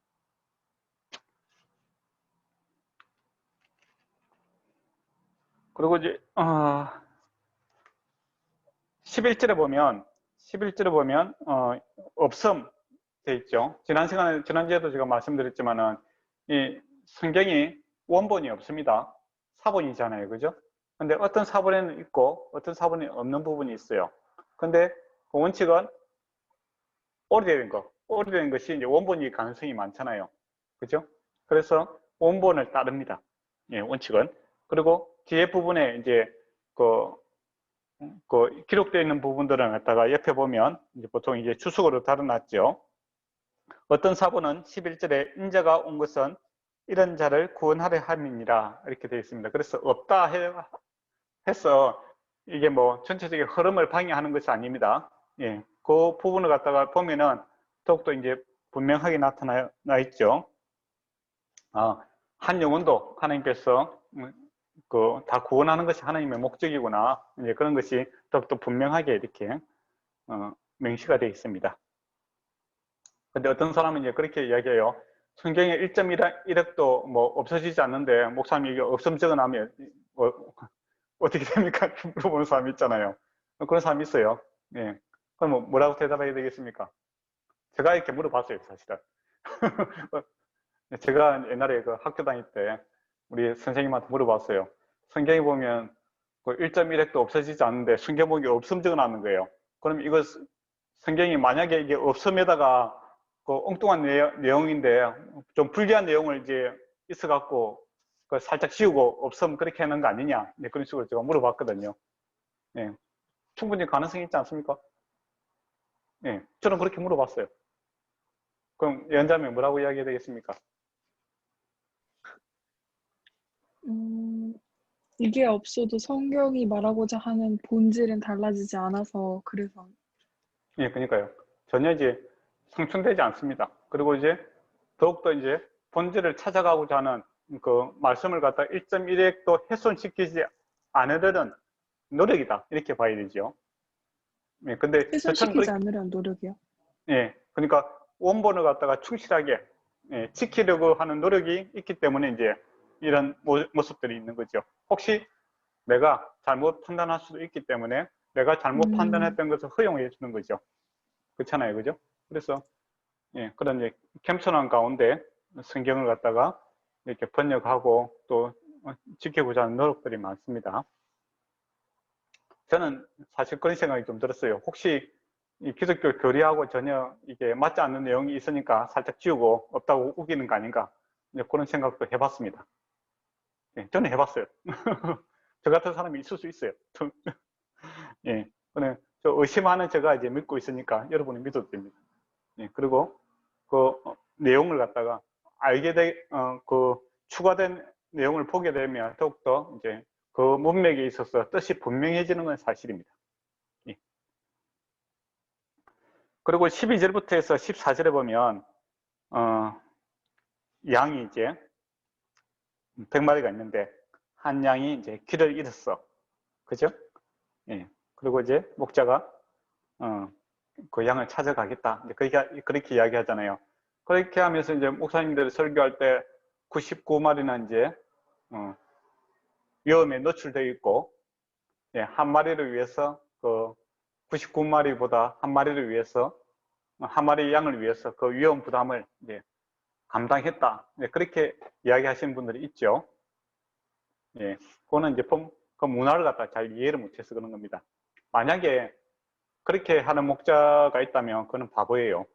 그리고 이제 11절에 보면 없음 돼 있죠. 지난주에도 제가 말씀드렸지만은 이 성경이 원본이 없습니다. 사본이잖아요. 그죠? 근데 어떤 사본에는 있고 어떤 사본이 없는 부분이 있어요. 근데 그 원칙은 오래된 것이 이제 원본일 가능성이 많잖아요. 그죠? 그래서 원본을 따릅니다. 예, 원칙은. 그리고 뒤에 부분에 이제 기록되어 있는 부분들을 갖다가 옆에 보면 이제 보통 이제 주석으로 달아놨죠. 어떤 사본은 11절에 인자가 온 것은 이런 자를 구원하려 함이니라 이렇게 되어 있습니다. 그래서 없다 해서 이게 뭐 전체적인 흐름을 방해하는 것이 아닙니다. 예, 그 부분을 갖다가 보면은 더욱더 이제 분명하게 나타나 있죠. 한 영혼도 하나님께서 다 구원하는 것이 하나님의 목적이구나. 이제 그런 것이 더욱더 분명하게 이렇게 명시가 되어 있습니다. 근데 어떤 사람은 이제 그렇게 이야기해요. 성경에 1.1억도 뭐 없어지지 않는데 목사님이 이게 없음 적어놓으면 어떻게 됩니까? 물어보는 사람이 있잖아요. 그런 사람이 있어요. 예. 그럼 뭐라고 대답해야 되겠습니까? 제가 이렇게 물어봤어요, 사실은. 제가 옛날에 그 학교 다닐 때 우리 선생님한테 물어봤어요. 성경에 보면 1.1핵도 없어지지 않는데 순교목이 없음 적어놨는 거예요. 그럼 이거 성경이 만약에 이게 없음에다가 엉뚱한 내용인데 좀 불리한 내용을 이제 있어갖고 살짝 지우고 없음 그렇게 하는 거 아니냐. 네, 그런 식으로 제가 물어봤거든요. 네, 충분히 가능성이 있지 않습니까? 네, 저는 그렇게 물어봤어요. 그럼 연자면 뭐라고 이야기해야 되겠습니까? 이게 없어도 성경이 말하고자 하는 본질은 달라지지 않아서 그래서. 예, 그러니까요. 전혀 이제 상충되지 않습니다. 그리고 이제 더욱더 이제 본질을 찾아가고자 하는 그 말씀을 갖다 1.1핵도 훼손시키지 않으려는 노력이다. 이렇게 봐야 되죠. 예, 근데 저처럼 훼손시키지 않으려는 노력이요. 예, 그러니까 원본을 갖다가 충실하게 지키려고 하는 노력이 있기 때문에 이제 이런 모습들이 있는 거죠. 혹시 내가 잘못 판단할 수도 있기 때문에 내가 잘못 판단했던 것을 허용해 주는 거죠. 그렇잖아요, 그죠? 그래서 예, 그런 이제 겸손한 가운데 성경을 갖다가 이렇게 번역하고 또 지키고자 하는 노력들이 많습니다. 저는 사실 그런 생각이 좀 들었어요. 혹시 이 기독교 교리하고 전혀 이게 맞지 않는 내용이 있으니까 살짝 지우고 없다고 우기는 거 아닌가, 이제 그런 생각도 해봤습니다. 예, 저는 해봤어요. 저 같은 사람이 있을 수 있어요. 예, 그냥 저 의심하는 제가 이제 믿고 있으니까 여러분이 믿어도 됩니다. 예, 그리고 그 내용을 갖다가 추가된 내용을 보게 되면 더욱더 이제 그 문맥에 있어서 뜻이 분명해지는 건 사실입니다. 예. 그리고 12절부터 해서 14절에 보면 양이 이제 100마리가 있는데 한 양이 이제 길을 잃었어. 그죠? 예. 그리고 이제 목자가 그 양을 찾아가겠다. 그렇게 이야기하잖아요. 그렇게 하면서 이제 목사님들이 설교할 때 99마리는 이제 위험에 노출되어 있고, 예, 한 마리를 위해서 99마리보다 한 마리를 위해서 한 마리 양을 위해서 그 위험 부담을 이제 감당했다. 예, 그렇게 이야기하시는 분들이 있죠. 예, 그거는 이제 그 문화를 갖다 잘 이해를 못해서 그런 겁니다. 만약에 그렇게 하는 목자가 있다면 그는 바보예요.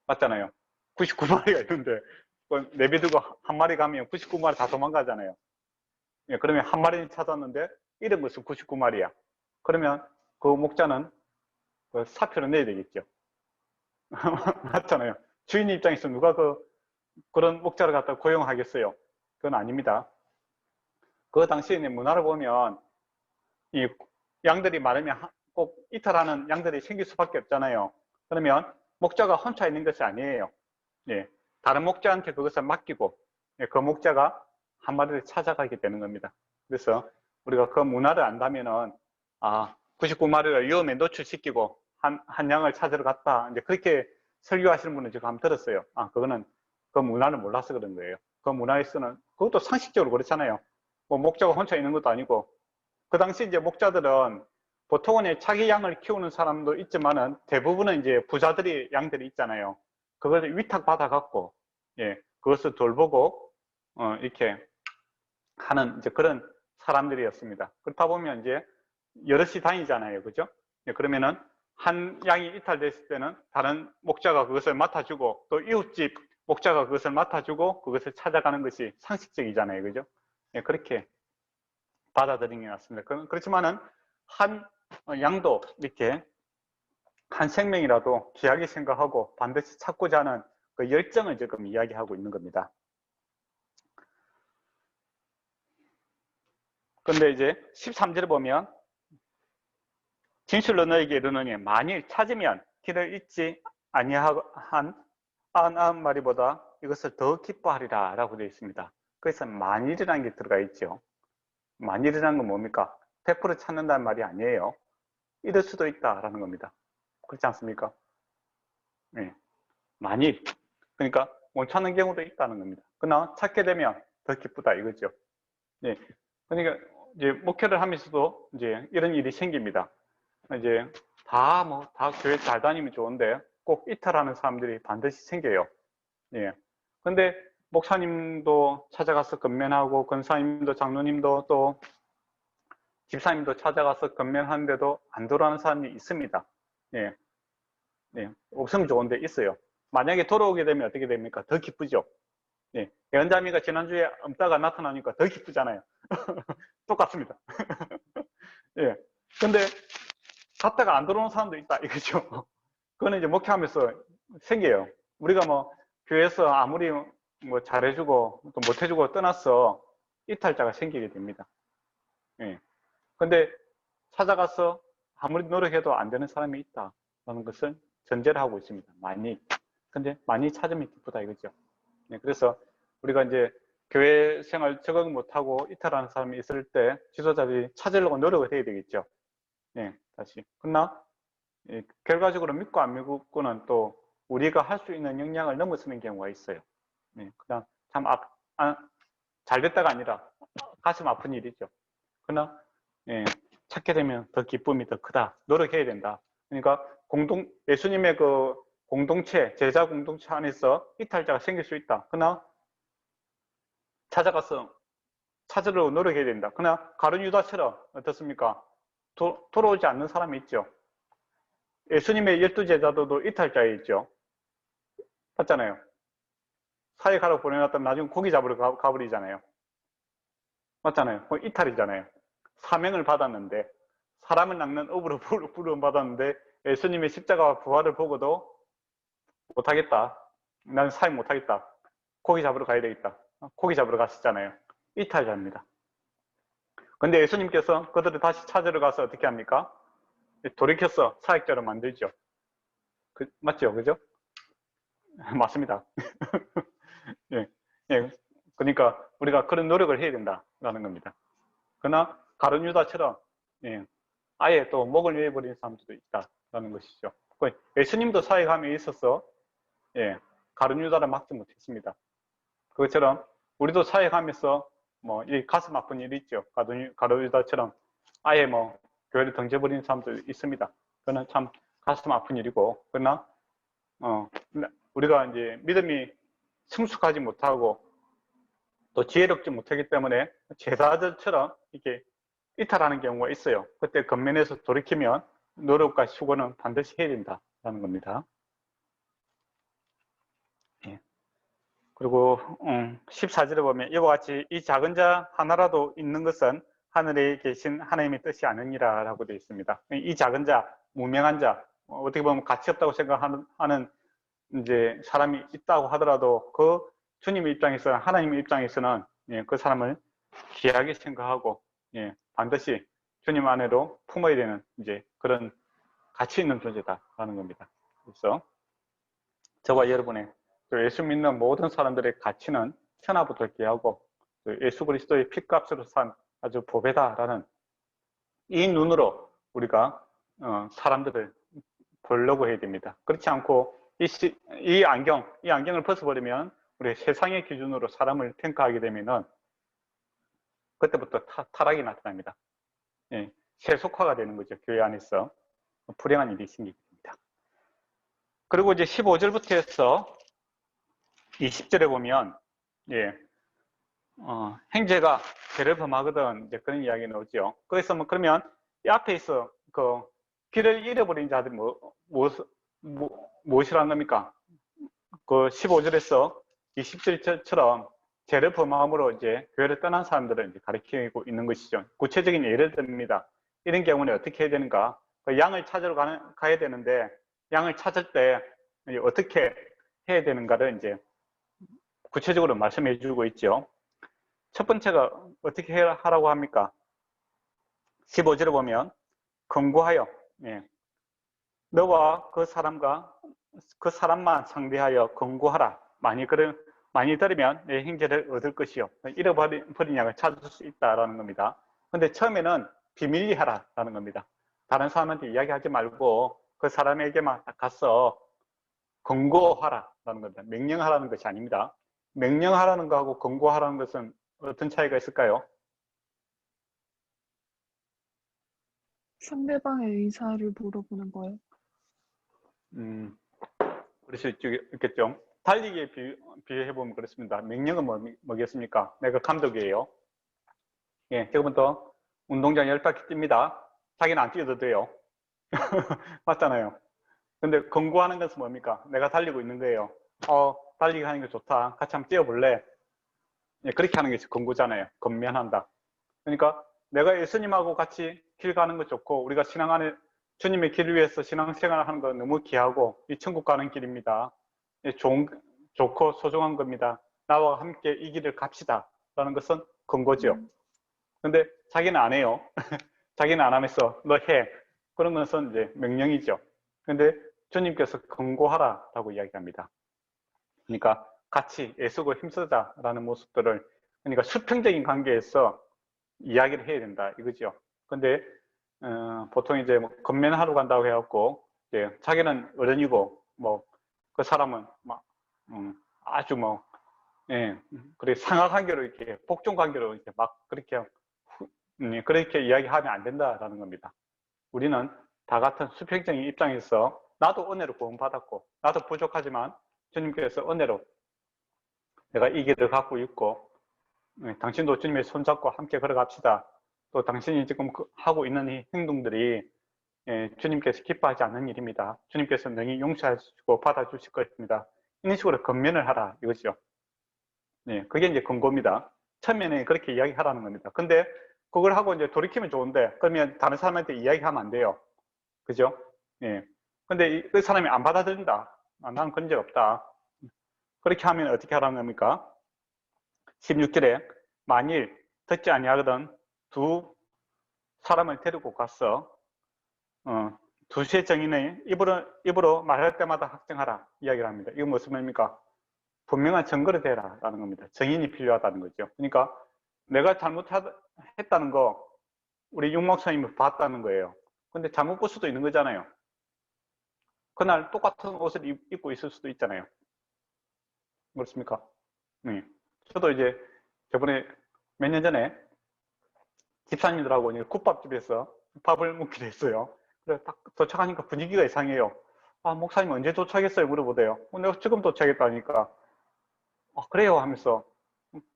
맞잖아요. 99마리가 있는데 내비두고 한 마리 가면 99마리 다 도망가잖아요. 예, 그러면 한 마리는 찾았는데 잃은 것은 99마리야. 그러면 그 목자는 그 사표를 내야 되겠죠. 맞잖아요. 주인 입장에서 누가 그런 목자를 갖다 고용하겠어요? 그건 아닙니다. 그 당시에는 문화를 보면 이 양들이 많으면 꼭 이탈하는 양들이 생길 수밖에 없잖아요. 그러면 목자가 혼자 있는 것이 아니에요. 예, 다른 목자한테 그것을 맡기고 예, 그 목자가 한 마리를 찾아가게 되는 겁니다. 그래서 우리가 그 문화를 안다면은 99마리를 위험에 노출시키고 한 양을 찾으러 갔다. 이제 그렇게 설교하시는 분은 제가 한번 들었어요. 그거는 그 문화를 몰라서 그런 거예요. 그 문화에서는 그것도 상식적으로 그렇잖아요. 뭐 목자가 혼자 있는 것도 아니고 그 당시 이제 목자들은 보통은 자기 양을 키우는 사람도 있지만은 대부분은 이제 부자들이 양들이 있잖아요. 그걸 위탁받아 갖고 예, 그것을 돌보고 이렇게 하는 이제 그런 사람들이었습니다. 그렇다 보면 이제 여럿이 다니잖아요. 그죠? 예, 그러면은 한 양이 이탈됐을 때는 다른 목자가 그것을 맡아주고 또 이웃집 목자가 그것을 맡아주고 그것을 찾아가는 것이 상식적이잖아요. 그죠? 예, 그렇게 받아들이는 게 낫습니다. 그렇지만은 한 양도 이렇게 한 생명이라도 귀하게 생각하고 반드시 찾고자 하는 그 열정을 지금 이야기하고 있는 겁니다. 그런데 이제 13절을 보면 진실로 너에게 이르노니 만일 찾으면 길을 잊지 아니한 99마리보다 이것을 더 기뻐하리라 라고 되어 있습니다. 그래서 만일이라는 게 들어가 있죠. 만일이라는 건 뭡니까? 100% 찾는다는 말이 아니에요. 이럴 수도 있다라는 겁니다. 그렇지 않습니까? 네. 만일. 그러니까 못 찾는 경우도 있다는 겁니다. 그러나 찾게 되면 더 기쁘다 이거죠. 네. 그러니까 이제 목회를 하면서도 이제 이런 일이 생깁니다. 이제 다 교회 잘 다니면 좋은데 꼭 이탈하는 사람들이 반드시 생겨요. 예. 근데 목사님도 찾아가서 건면하고 권사님도 장로님도 또 집사님도 찾아가서 건면하는데도 안 돌아오는 사람이 있습니다. 예. 예. 없으면 좋은데 있어요. 만약에 돌아오게 되면 어떻게 됩니까? 더 기쁘죠. 예. 연자미가 지난주에 엄따가 나타나니까 더 기쁘잖아요. 똑같습니다. 예. 근데 갔다가 안 들어오는 사람도 있다 이거죠. 그거는 이제 목회하면서 생겨요. 우리가 뭐 교회에서 아무리 뭐 잘해주고 또 못해주고 떠나서 이탈자가 생기게 됩니다. 예. 근데 찾아가서 아무리 노력해도 안 되는 사람이 있다라는 것을 전제를 하고 있습니다. 많이. 근데 많이 찾으면 기쁘다 이거죠. 예. 그래서 우리가 이제 교회 생활 적응 못하고 이탈하는 사람이 있을 때 지도자들이 찾으려고 노력을 해야 되겠죠. 예, 다시. 그러나 예, 결과적으로 믿고 안 믿고는 또 우리가 할 수 있는 역량을 넘어서는 경우가 있어요. 예, 그냥 참 잘 됐다가 아니라 가슴 아픈 일이죠. 그러나 예, 찾게 되면 더 기쁨이 더 크다. 노력해야 된다. 그러니까 예수님의 그 공동체, 제자 공동체 안에서 이탈자가 생길 수 있다. 그러나 찾아가서 찾으려고 노력해야 된다. 그러나 가룟 유다처럼 어떻습니까? 돌아오지 않는 사람이 있죠. 예수님의 12제자들도 이탈자였죠. 맞잖아요. 사역하러 보내놨더니 나중에 고기 잡으러 가버리잖아요. 맞잖아요. 이탈이잖아요. 사명을 받았는데 사람을 낚는 업으로 부름 받았는데 예수님의 십자가와 부활을 보고도 못하겠다. 나는 사역 못하겠다. 고기 잡으러 가야 되겠다. 고기 잡으러 갔었잖아요. 이탈자입니다. 근데 예수님께서 그들을 다시 찾으러 가서 어떻게 합니까? 돌이켜서 사역자로 만들죠. 맞죠? 그죠? 맞습니다. 예, 예. 그러니까 우리가 그런 노력을 해야 된다라는 겁니다. 그러나 가룟 유다처럼 예, 아예 또 목을 내버린 사람들도 있다라는 것이죠. 예수님도 사역함에 있어서 예, 가룟 유다를 막지 못했습니다. 그것처럼 우리도 사역하면서 뭐 이 가슴 아픈 일이 있죠. 가룟 유다처럼 아예 뭐 교회를 던져버리는 사람도 있습니다. 그거는 참 가슴 아픈 일이고 그러나 우리가 이제 믿음이 성숙하지 못하고 또 지혜롭지 못하기 때문에 제자들처럼 이렇게 이탈하는 경우가 있어요. 그때 겉면에서 돌이키면 노력과 수고는 반드시 해야 된다라는 겁니다. 예. 그리고 14절에 보면 이와 같이 이 작은 자 하나라도 있는 것은 하늘에 계신 하나님의 뜻이 아니니라 라고 되어 있습니다. 이 작은 자, 무명한 자, 어떻게 보면 가치 없다고 생각하는 이제 사람이 있다고 하더라도 그 주님의 입장에서는, 하나님의 입장에서는 그 사람을 귀하게 생각하고 반드시 주님 안에도 품어야 되는 이제 그런 가치 있는 존재다라는 겁니다. 그래서 저와 여러분의 예수 믿는 모든 사람들의 가치는 천하부터 귀하고 예수 그리스도의 피값으로 산 아주 보배다라는 이 눈으로 우리가 사람들을 보려고 해야 됩니다. 그렇지 않고 이 안경을 벗어버리면 우리 세상의 기준으로 사람을 평가하게 되면은 그때부터 타락이 나타납니다. 세속화가 되는 거죠. 교회 안에서 불행한 일이 생기게 됩니다. 그리고 이제 15절부터 해서 20절에 보면 행제가 죄를 범하거든 이제 그런 이야기 나오죠. 그래서 뭐 그러면 이 앞에 있어 그 길을 잃어버린 자들이 무엇이라는 겁니까? 그 15절에서 20절처럼 죄를 범함으로 이제 교회를 떠난 사람들을 이제 가리키고 있는 것이죠. 구체적인 예를 듭니다. 이런 경우는 어떻게 해야 되는가? 그 양을 찾으러 가야 되는데 양을 찾을 때 어떻게 해야 되는가를 이제 구체적으로 말씀해 주고 있죠. 첫 번째가 어떻게 하라고 합니까? 15절에 보면 권고하여 너와 그 사람만 상대하여 권고하라. 많이 들으면 내 형제를 얻을 것이요. 잃어버린 양을 찾을 수 있다라는 겁니다. 근데 처음에는 비밀리 하라라는 겁니다. 다른 사람한테 이야기하지 말고 그 사람에게만 가서 권고하라라는 겁니다. 명령하라는 것이 아닙니다. 명령하라는 거하고 권고하라는 것은 어떤 차이가 있을까요? 상대방의 의사를 물어보는 거예요. 그럴 수 있겠죠. 달리기에 비유해보면 그렇습니다. 명령은 뭐겠습니까? 내가 감독이에요. 지금부터 운동장 10바퀴 뜁니다. 자기는 안 뛰어도 돼요. 맞잖아요. 근데 권고하는 것은 뭡니까? 내가 달리고 있는 거예요. 달리기 하는 게 좋다. 같이 한번 뛰어볼래? 그렇게 하는 게 권고잖아요. 권면한다. 그러니까 내가 예수님하고 같이 길 가는 거 좋고 우리가 신앙 안에 주님의 길을 위해서 신앙생활을 하는 거 너무 귀하고 이 천국 가는 길입니다. 좋고 소중한 겁니다. 나와 함께 이 길을 갑시다 라는 것은 권고죠. 근데 자기는 안 해요. 자기는 안 하면서 너 해. 그런 것은 이제 명령이죠. 근데 주님께서 권고하라 라고 이야기합니다. 그러니까 같이 애쓰고 힘쓰자라는 모습들을, 그러니까 수평적인 관계에서 이야기를 해야 된다 이거죠. 근데 보통 이제 뭐 건면하러 간다고 해갖고 자기는 어른이고 뭐 그 사람은 막 아주 뭐 그래 상하 관계로 이렇게 복종 관계로 이렇게 막 그렇게 이야기하면 안 된다라는 겁니다. 우리는 다 같은 수평적인 입장에서 나도 은혜로 구원받았고 나도 부족하지만 주님께서 은혜로 내가 이 길을 갖고 있고 당신도 주님의 손잡고 함께 걸어갑시다. 또 당신이 지금 하고 있는 이 행동들이 주님께서 기뻐하지 않는 일입니다. 주님께서 능히 용서하시고 받아주실 것입니다. 이런 식으로 권면을 하라 이거죠. 그게 이제 권고입니다. 처음에는 그렇게 이야기하라는 겁니다. 근데 그걸 하고 이제 돌이키면 좋은데 그러면 다른 사람한테 이야기하면 안 돼요. 그죠? 근데 그 사람이 안 받아들인다. 나는 그런 적 없다. 그렇게 하면 어떻게 하라는 겁니까? 16절에 만일 듣지 아니하거든 두 사람을 데리고 가서 두세 정인의 입으로 말할 때마다 확정하라 이야기를 합니다. 이건 무슨 말입니까? 분명한 증거를 대라 라는 겁니다. 증인이 필요하다는 거죠. 그러니까 내가 잘못했다는 거 우리 윤 목사님이 봤다는 거예요. 근데 잘못 볼 수도 있는 거잖아요. 그날 똑같은 옷을 입고 있을 수도 있잖아요. 그렇습니까? 저도 이제 저번에 몇 년 전에 집사님들하고 이제 국밥집에서 밥을 먹기로 했어요. 그래서 딱 도착하니까 분위기가 이상해요. 목사님 언제 도착했어요? 물어보대요. 내가 지금 도착했다니까. 그래요? 하면서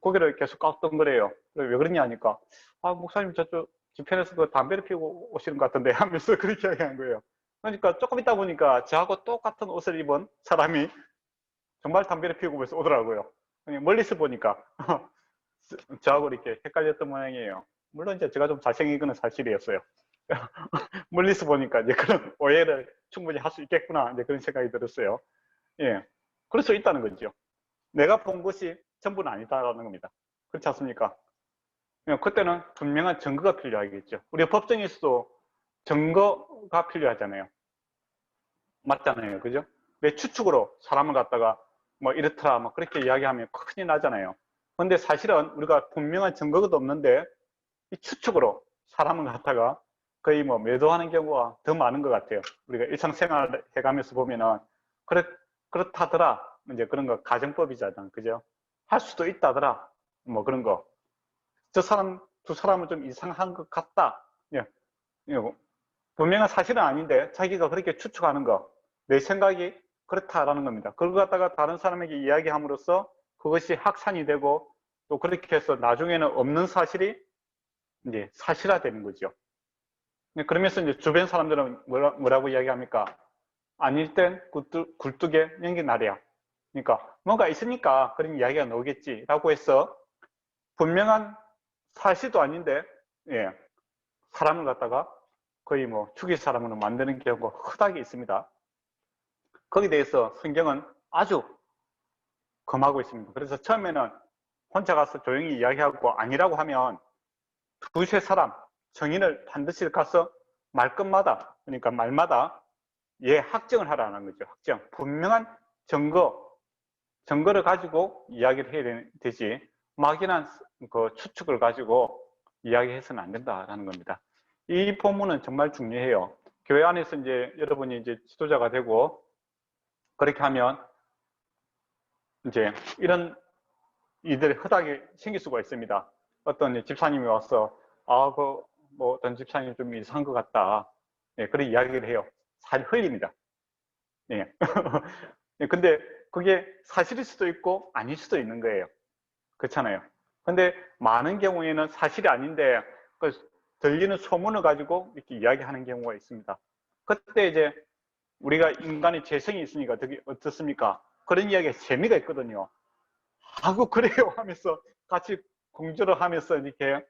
고개를 계속 깎던 거래요. 왜 그러냐 하니까 목사님 주변에서도 담배를 피우고 오시는 것 같은데 하면서 그렇게 이야기한 거예요. 그러니까 조금 있다 보니까 저하고 똑같은 옷을 입은 사람이 정말 담배를 피우고 오더라고요. 그냥 멀리서 보니까 저하고 이렇게 헷갈렸던 모양이에요. 물론 이제 제가 좀 잘생긴 건 사실이었어요. 멀리서 보니까 이제 그런 오해를 충분히 할 수 있겠구나 이제 그런 생각이 들었어요. 예, 그럴 수 있다는 거죠. 내가 본 것이 전부는 아니다라는 겁니다. 그렇지 않습니까? 예, 그때는 분명한 증거가 필요하겠죠. 우리 법정에서도 증거가 필요하잖아요. 맞잖아요, 그죠? 내 추측으로 사람을 갖다가 뭐 이렇더라 뭐 그렇게 이야기하면 큰일 나잖아요. 근데 사실은 우리가 분명한 증거도 없는데 이 추측으로 사람을 갖다가 거의 뭐 매도하는 경우가 더 많은 것 같아요. 우리가 일상생활 해가면서 보면은 그렇다더라 이제 그런 거 가정법이잖아, 그죠? 할 수도 있다더라 뭐 그런 거. 저 사람 두 사람은 좀 이상한 것 같다. 예, 예, 분명한 사실은 아닌데 자기가 그렇게 추측하는 거, 내 생각이 그렇다라는 겁니다. 그걸 갖다가 다른 사람에게 이야기함으로써 그것이 확산이 되고 또 그렇게 해서 나중에는 없는 사실이 이제 사실화되는 거죠. 그러면서 이제 주변 사람들은 뭐라고 이야기합니까? 아닐 땐 굴뚝에 연기 나랴. 그러니까 뭔가 있으니까 그런 이야기가 나오겠지라고 해서 분명한 사실도 아닌데 예, 사람을 갖다가 거의 뭐 죽일 사람으로 만드는 경우가 흔하게 있습니다. 거기에 대해서 성경은 아주 금하고 있습니다. 그래서 처음에는 혼자 가서 조용히 이야기하고 아니라고 하면 두세 사람 증인을 반드시 가서 말끝마다 그러니까 말마다 확정을 하라는 거죠. 확정. 분명한 증거를 가지고 이야기를 해야 되지 막연한 그 추측을 가지고 이야기해서는 안 된다라는 겁니다. 이 본문은 정말 중요해요. 교회 안에서 이제 여러분이 이제 지도자가 되고 그렇게 하면 이제 이런 일들이 흔하게 생길 수가 있습니다. 어떤 집사님이 와서 뭐 어떤 집사님이 좀 이상한 것 같다. 예, 그런 이야기를 해요. 살 흘립니다. 예. 근데 그게 사실일 수도 있고 아닐 수도 있는 거예요. 그렇잖아요. 근데 많은 경우에는 사실이 아닌데 그 들리는 소문을 가지고 이렇게 이야기하는 경우가 있습니다. 그때 이제 우리가 인간의 재성이 있으니까 어떻습니까? 그런 이야기에 재미가 있거든요. 하고 그래요 하면서 같이 공조를 하면서 이렇게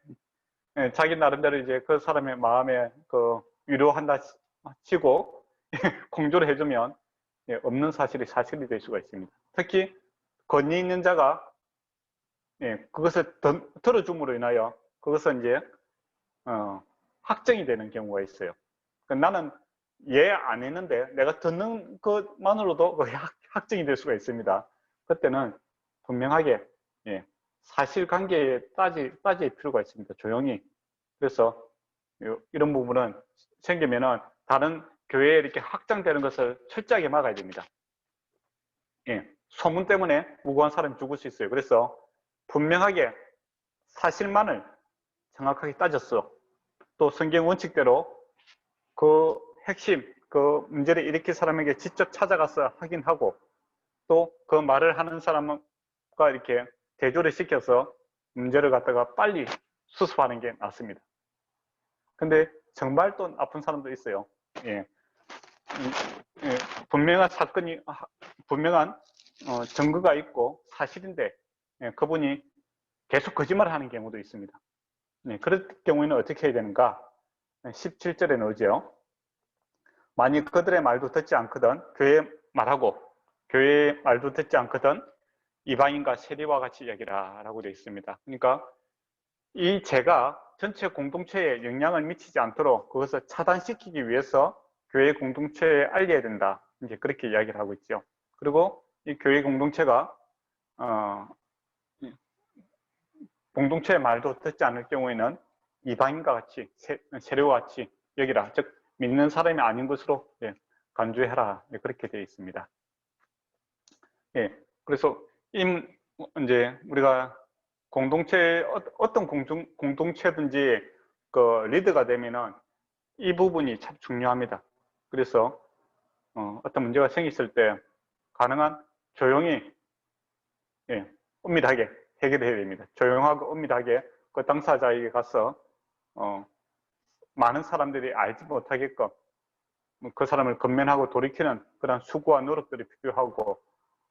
자기 나름대로 이제 그 사람의 마음에 그 위로한다 치고 공조를 해주면 없는 사실이 사실이 될 수가 있습니다. 특히 권위 있는 자가 그것을 들어줌으로 인하여 그것은 이제 확정이 되는 경우가 있어요. 나는 안 했는데 내가 듣는 것만으로도 확정이 될 수가 있습니다. 그때는 분명하게 사실관계에 따질 필요가 있습니다. 조용히. 그래서 이런 부분은 생기면은 다른 교회에 이렇게 확장되는 것을 철저하게 막아야 됩니다. 소문 때문에 무고한 사람이 죽을 수 있어요. 그래서 분명하게 사실만을 정확하게 따졌어. 또 성경 원칙대로 그 핵심, 그 문제를 일으킨 사람에게 직접 찾아가서 확인하고 또 그 말을 하는 사람과 이렇게 대조를 시켜서 문제를 갖다가 빨리 수습하는 게 낫습니다. 근데 정말 또 아픈 사람도 있어요. 분명한 사건이, 분명한 증거가 있고 사실인데 그분이 계속 거짓말을 하는 경우도 있습니다. 그럴 경우에는 어떻게 해야 되는가? 17절에 나오죠. 만약 그들의 말도 듣지 않거든 교회 말하고 교회의 말도 듣지 않거든 이방인과 세리와 같이 여기라 라고 되어 있습니다. 그러니까 이 죄가 전체 공동체에 영향을 미치지 않도록 그것을 차단시키기 위해서 교회 공동체에 알려야 된다. 이제 그렇게 이야기를 하고 있죠. 그리고 이 교회 공동체가 공동체의 말도 듣지 않을 경우에는 이방인과 같이 세례와 같이 여기라. 즉 믿는 사람이 아닌 것으로 간주해라. 그렇게 되어 있습니다. 그래서 이제 우리가 공동체 어떤 공동체든지 그 리더가 되면은 이 부분이 참 중요합니다. 그래서 어떤 문제가 생겼을 때 가능한 조용히 은밀하게 해결해야 됩니다. 조용하고 은밀하게 그 당사자에게 가서 많은 사람들이 알지 못하게끔 그 사람을 건면하고 돌이키는 그런 수고와 노력들이 필요하고,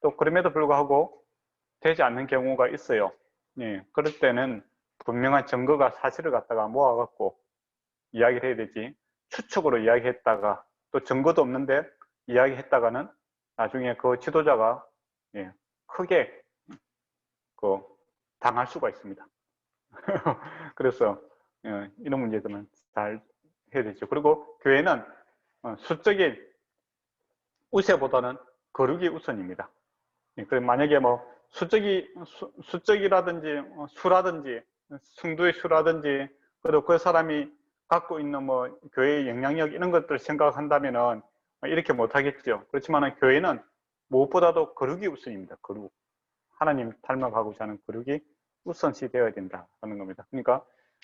또 그럼에도 불구하고 되지 않는 경우가 있어요. 예, 그럴 때는 분명한 증거가 사실을 갖다가 모아갖고 이야기를 해야 되지, 추측으로 이야기했다가 또 증거도 없는데 이야기했다가는 나중에 그 지도자가 예, 크게 그 당할 수가 있습니다. 그래서 이런 문제들은 잘 해야 되죠. 그리고 교회는 수적인 우세보다는 거룩이 우선입니다. 그럼 만약에 뭐 수적이라든지 수라든지 승두의 수라든지, 그리고 그 사람이 갖고 있는 뭐 교회의 영향력 이런 것들을 생각한다면은 이렇게 못하겠죠. 그렇지만 교회는 무엇보다도 거룩이 우선입니다. 거룩. 하나님 닮아가고자 하는 거룩이 우선시 되어야 된다는 겁니다. 그러니까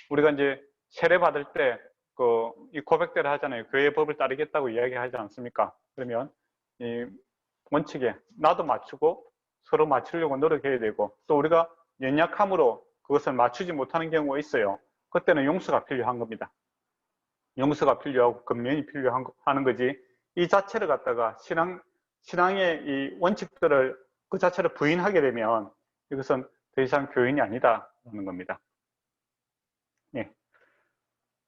우리가 이제 세례 받을 때 이 고백대로 하잖아요. 교회의 법을 따르겠다고 이야기하지 않습니까? 그러면 이 원칙에 나도 맞추고 서로 맞추려고 노력해야 되고, 또 우리가 연약함으로 그것을 맞추지 못하는 경우가 있어요. 그때는 용서가 필요한 겁니다. 용서가 필요하고 근면이 필요한 거지, 이 자체를 갖다가 신앙의 이 원칙들을 그 자체를 부인하게 되면 이것은 더 이상 교인이 아니다라는 겁니다. 예.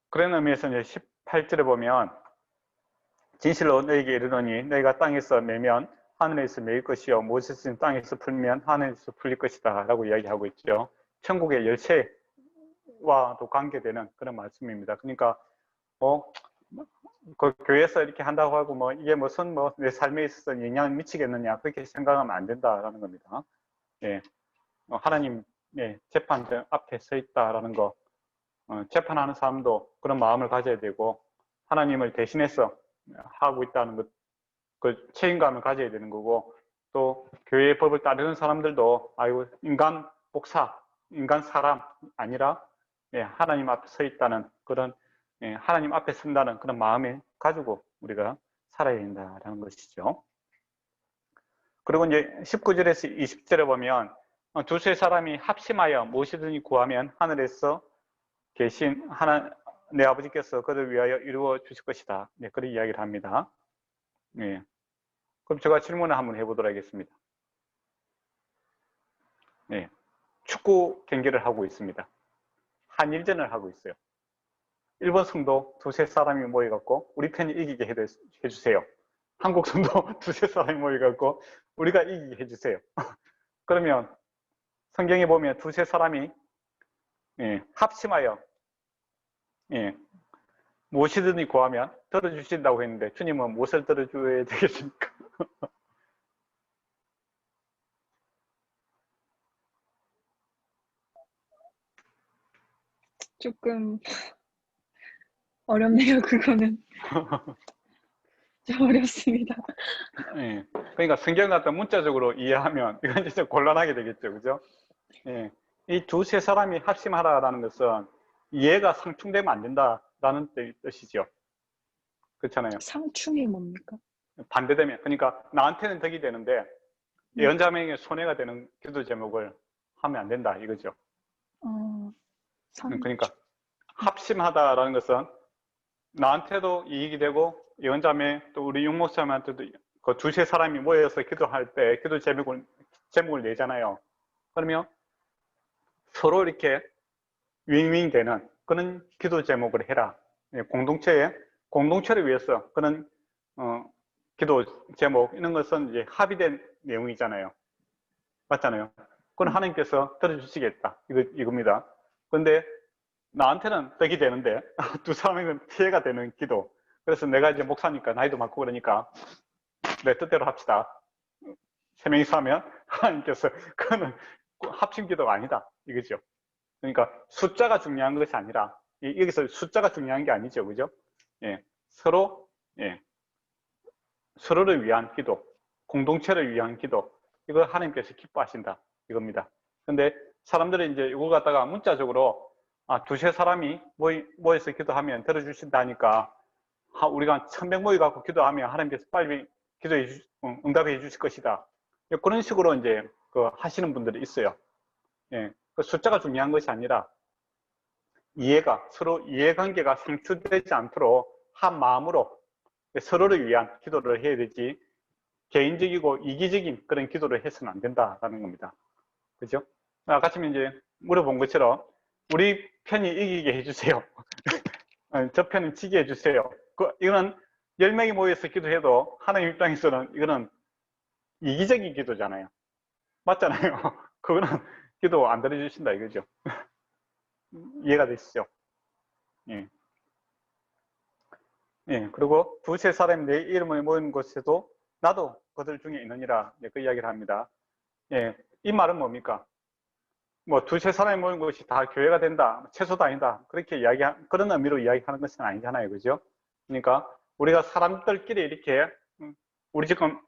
그런 의미에서 이제 18절에 보면 진실로 너에게 이르노니 너희가 땅에서 매면 하늘에서 매일 것이요 모세스는 땅에서 풀면 하늘에서 풀릴 것이다 라고 이야기하고 있죠. 천국의 열쇠와도 관계되는 그런 말씀입니다. 그러니까 그 교회에서 이렇게 한다고 하고 이게 무슨 내 삶에 있어서 영향을 미치겠느냐, 그렇게 생각하면 안 된다라는 겁니다. 예. 하나님의 재판대 앞에 서 있다라는 거, 재판하는 사람도 그런 마음을 가져야 되고, 하나님을 대신해서 하고 있다는 것, 그 책임감을 가져야 되는 거고, 또 교회의 법을 따르는 사람들도 아이고 인간 복사, 인간 사람 아니라 하나님 앞에 서 있다는 그런, 하나님 앞에 선다는 그런 마음을 가지고 우리가 살아야 된다는 것이죠. 그리고 이제 19절에서 20절에 보면 두세 사람이 합심하여 무엇이든지 구하면 하늘에서 계신 내 아버지께서 그를 위하여 이루어 주실 것이다. 네, 그런 이야기를 합니다. 네. 그럼 제가 질문을 한번 해보도록 하겠습니다. 네. 축구 경기를 하고 있습니다. 한일전을 하고 있어요. 일본 성도 두세 사람이 모여갖고 우리 편이 이기게 해주세요. 한국 성도 두세 사람이 모여갖고 우리가 이기게 해주세요. 그러면 성경에 보면 두세 사람이 합심하여 무엇이든지 구하면 들어주신다고 했는데 주님은 무엇을 들어줘야 되겠습니까? 조금 어렵네요, 그거는. 좀 어렵습니다. 예. 그러니까 성경 갖다 문자적으로 이해하면 이건 진짜 곤란하게 되겠죠, 그죠? 예. 이 두세 사람이 합심하라라는 것은 이해가 상충되면 안 된다라는 뜻이죠. 그렇잖아요. 상충이 뭡니까? 반대되면, 그러니까 나한테는 덕이 되는데 예언자명에게 손해가 되는 기도 제목을 하면 안 된다 이거죠. 그러니까 합심하다라는 것은 나한테도 이익이 되고 예언자매 또 우리 육목사님한테도 그 두세 사람이 모여서 기도할 때 기도 제목을 내잖아요. 그러면 서로 이렇게 윈윈 되는 그런 기도 제목을 해라. 공동체를 위해서 그런 기도 제목 이런 것은 이제 합의된 내용이잖아요. 맞잖아요. 그건 하나님께서 들어주시겠다 이겁니다. 그런데 나한테는 덕이 되는데 두 사람에게는 피해가 되는 기도. 그래서 내가 이제 목사니까 나이도 많고 그러니까 내 뜻대로 합시다. 세 명이서 하면 하나님께서 그거는 합심 기도가 아니다 이거죠. 그러니까 숫자가 중요한 것이 아니라 여기서 숫자가 중요한 게 아니죠, 그죠? 서로를 위한 기도, 공동체를 위한 기도, 이걸 하나님께서 기뻐하신다 이겁니다. 근데 사람들이 이제 이걸 갖다가 문자적으로 두세 사람이 모여서 기도하면 들어주신다니까 우리가 1000명 모여갖고 기도하면 하나님께서 빨리 응답해 주실 것이다. 그런 식으로 이제 하시는 분들이 있어요. 그 숫자가 중요한 것이 아니라 서로 이해관계가 상충되지 않도록 한 마음으로 서로를 위한 기도를 해야 되지, 개인적이고 이기적인 그런 기도를 해서는 안 된다라는 겁니다. 그죠? 아까쯤 이제 물어본 것처럼 우리 편이 이기게 해주세요. 저 편은 지게 해주세요. 이거는 10명이 모여서 기도해도 하나님 입장에서는 이거는 이기적인 기도잖아요. 맞잖아요. 그거는 기도 안 들어주신다 이거죠. 이해가 되시죠? 예. 예. 그리고 두세 사람이 내 이름을 모이는 곳에도 나도 그들 중에 있느니라, 그 이야기를 합니다. 예. 이 말은 뭡니까? 뭐 두세 사람이 모인 곳이 다 교회가 된다, 최소도 아니다, 그렇게 그런 의미로 이야기하는 것은 아니잖아요. 그죠? 그러니까 우리가 사람들끼리 이렇게 우리 지금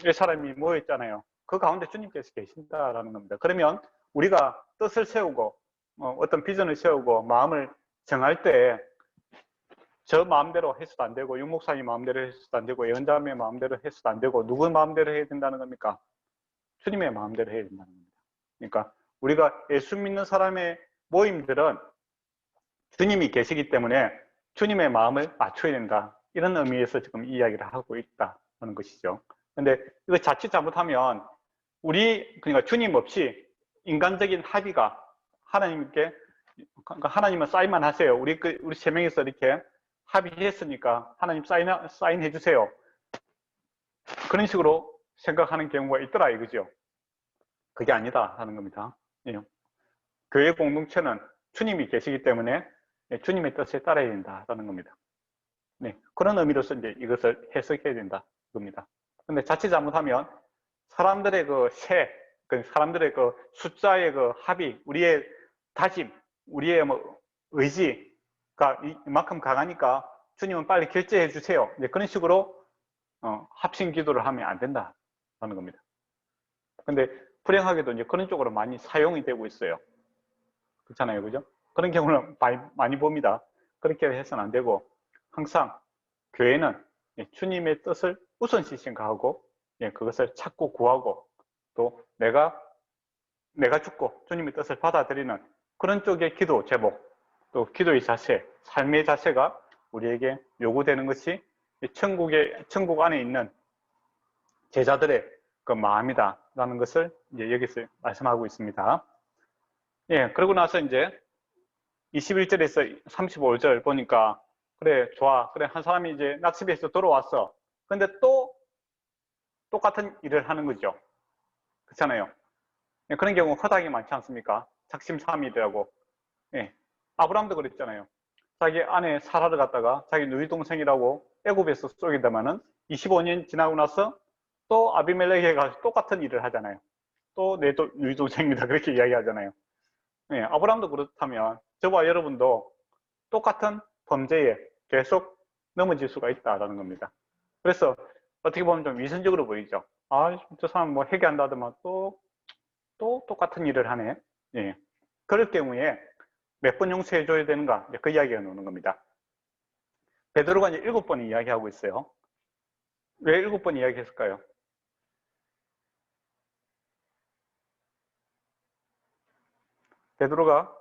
몇 사람이 모여 있잖아요. 그 가운데 주님께서 계신다라는 겁니다. 그러면 우리가 뜻을 세우고 어떤 비전을 세우고 마음을 정할 때 저 마음대로 해서도 안 되고, 윤 목사님 마음대로 해서도 안 되고, 예언자의 마음대로 해서도 안 되고, 누구 마음대로 해야 된다는 겁니까? 주님의 마음대로 해야 된다는 겁니다. 그러니까 우리가 예수 믿는 사람의 모임들은 주님이 계시기 때문에 주님의 마음을 맞춰야 된다, 이런 의미에서 지금 이 이야기를 하고 있다는 것이죠. 근데 이거 자칫 잘못하면 그러니까 주님 없이 인간적인 합의가 하나님께, 그러니까 하나님은 사인만 하세요. 우리 세 명이서 이렇게 합의했으니까 하나님 사인해 주세요, 그런 식으로 생각하는 경우가 있더라 이거죠. 그게 아니다 하는 겁니다. 예. 교회 공동체는 주님이 계시기 때문에 주님의 뜻에 따라야 된다라는 겁니다. 네, 그런 의미로서 이제 이것을 해석해야 된다 겁니다. 근데 자칫 잘못하면 사람들의 사람들의 숫자의 합의, 우리의 다짐, 우리의 의지가 이만큼 강하니까 주님은 빨리 결제해 주세요, 이제 그런 식으로 합심 기도를 하면 안 된다라는 겁니다. 근데 불행하게도 이제 그런 쪽으로 많이 사용이 되고 있어요. 그렇잖아요, 그죠? 그런 경우는 많이 봅니다. 그렇게 해서는 안 되고, 항상 교회는 주님의 뜻을 우선시 생각하고, 그것을 찾고 구하고, 또 내가 죽고 주님의 뜻을 받아들이는 그런 쪽의 기도 제목, 또 기도의 자세, 삶의 자세가 우리에게 요구되는 것이 천국 안에 있는 제자들의 그 마음이다라는 것을 이제 여기서 말씀하고 있습니다. 예, 그러고 나서 이제 21절에서 35절 보니까, 그래, 좋아. 그래, 한 사람이 이제 낚시배에서 돌아왔어. 근데 또 똑같은 일을 하는 거죠. 그렇잖아요. 예, 그런 경우 허당이 많지 않습니까? 작심삼일이라고. 예, 아브라함도 그랬잖아요. 자기 아내 사라를 갖다가 자기 누이 동생이라고 애굽에서 쏘긴다마는 25년 지나고 나서 또 아비멜렉에 가서 똑같은 일을 하잖아요. 또 내 누이 동생입니다, 그렇게 이야기하잖아요. 예, 아브라함도 그렇다면 저와 여러분도 똑같은 범죄에 계속 넘어질 수가 있다라는 겁니다. 그래서 어떻게 보면 좀 위선적으로 보이죠. 저 사람 뭐 회개한다더만 또 똑같은 일을 하네. 예. 그럴 경우에 몇 번 용서해 줘야 되는가, 그 이야기가 나오는 겁니다. 베드로가 이제 7번 이야기하고 있어요. 왜 7번 이야기했을까요? 베드로가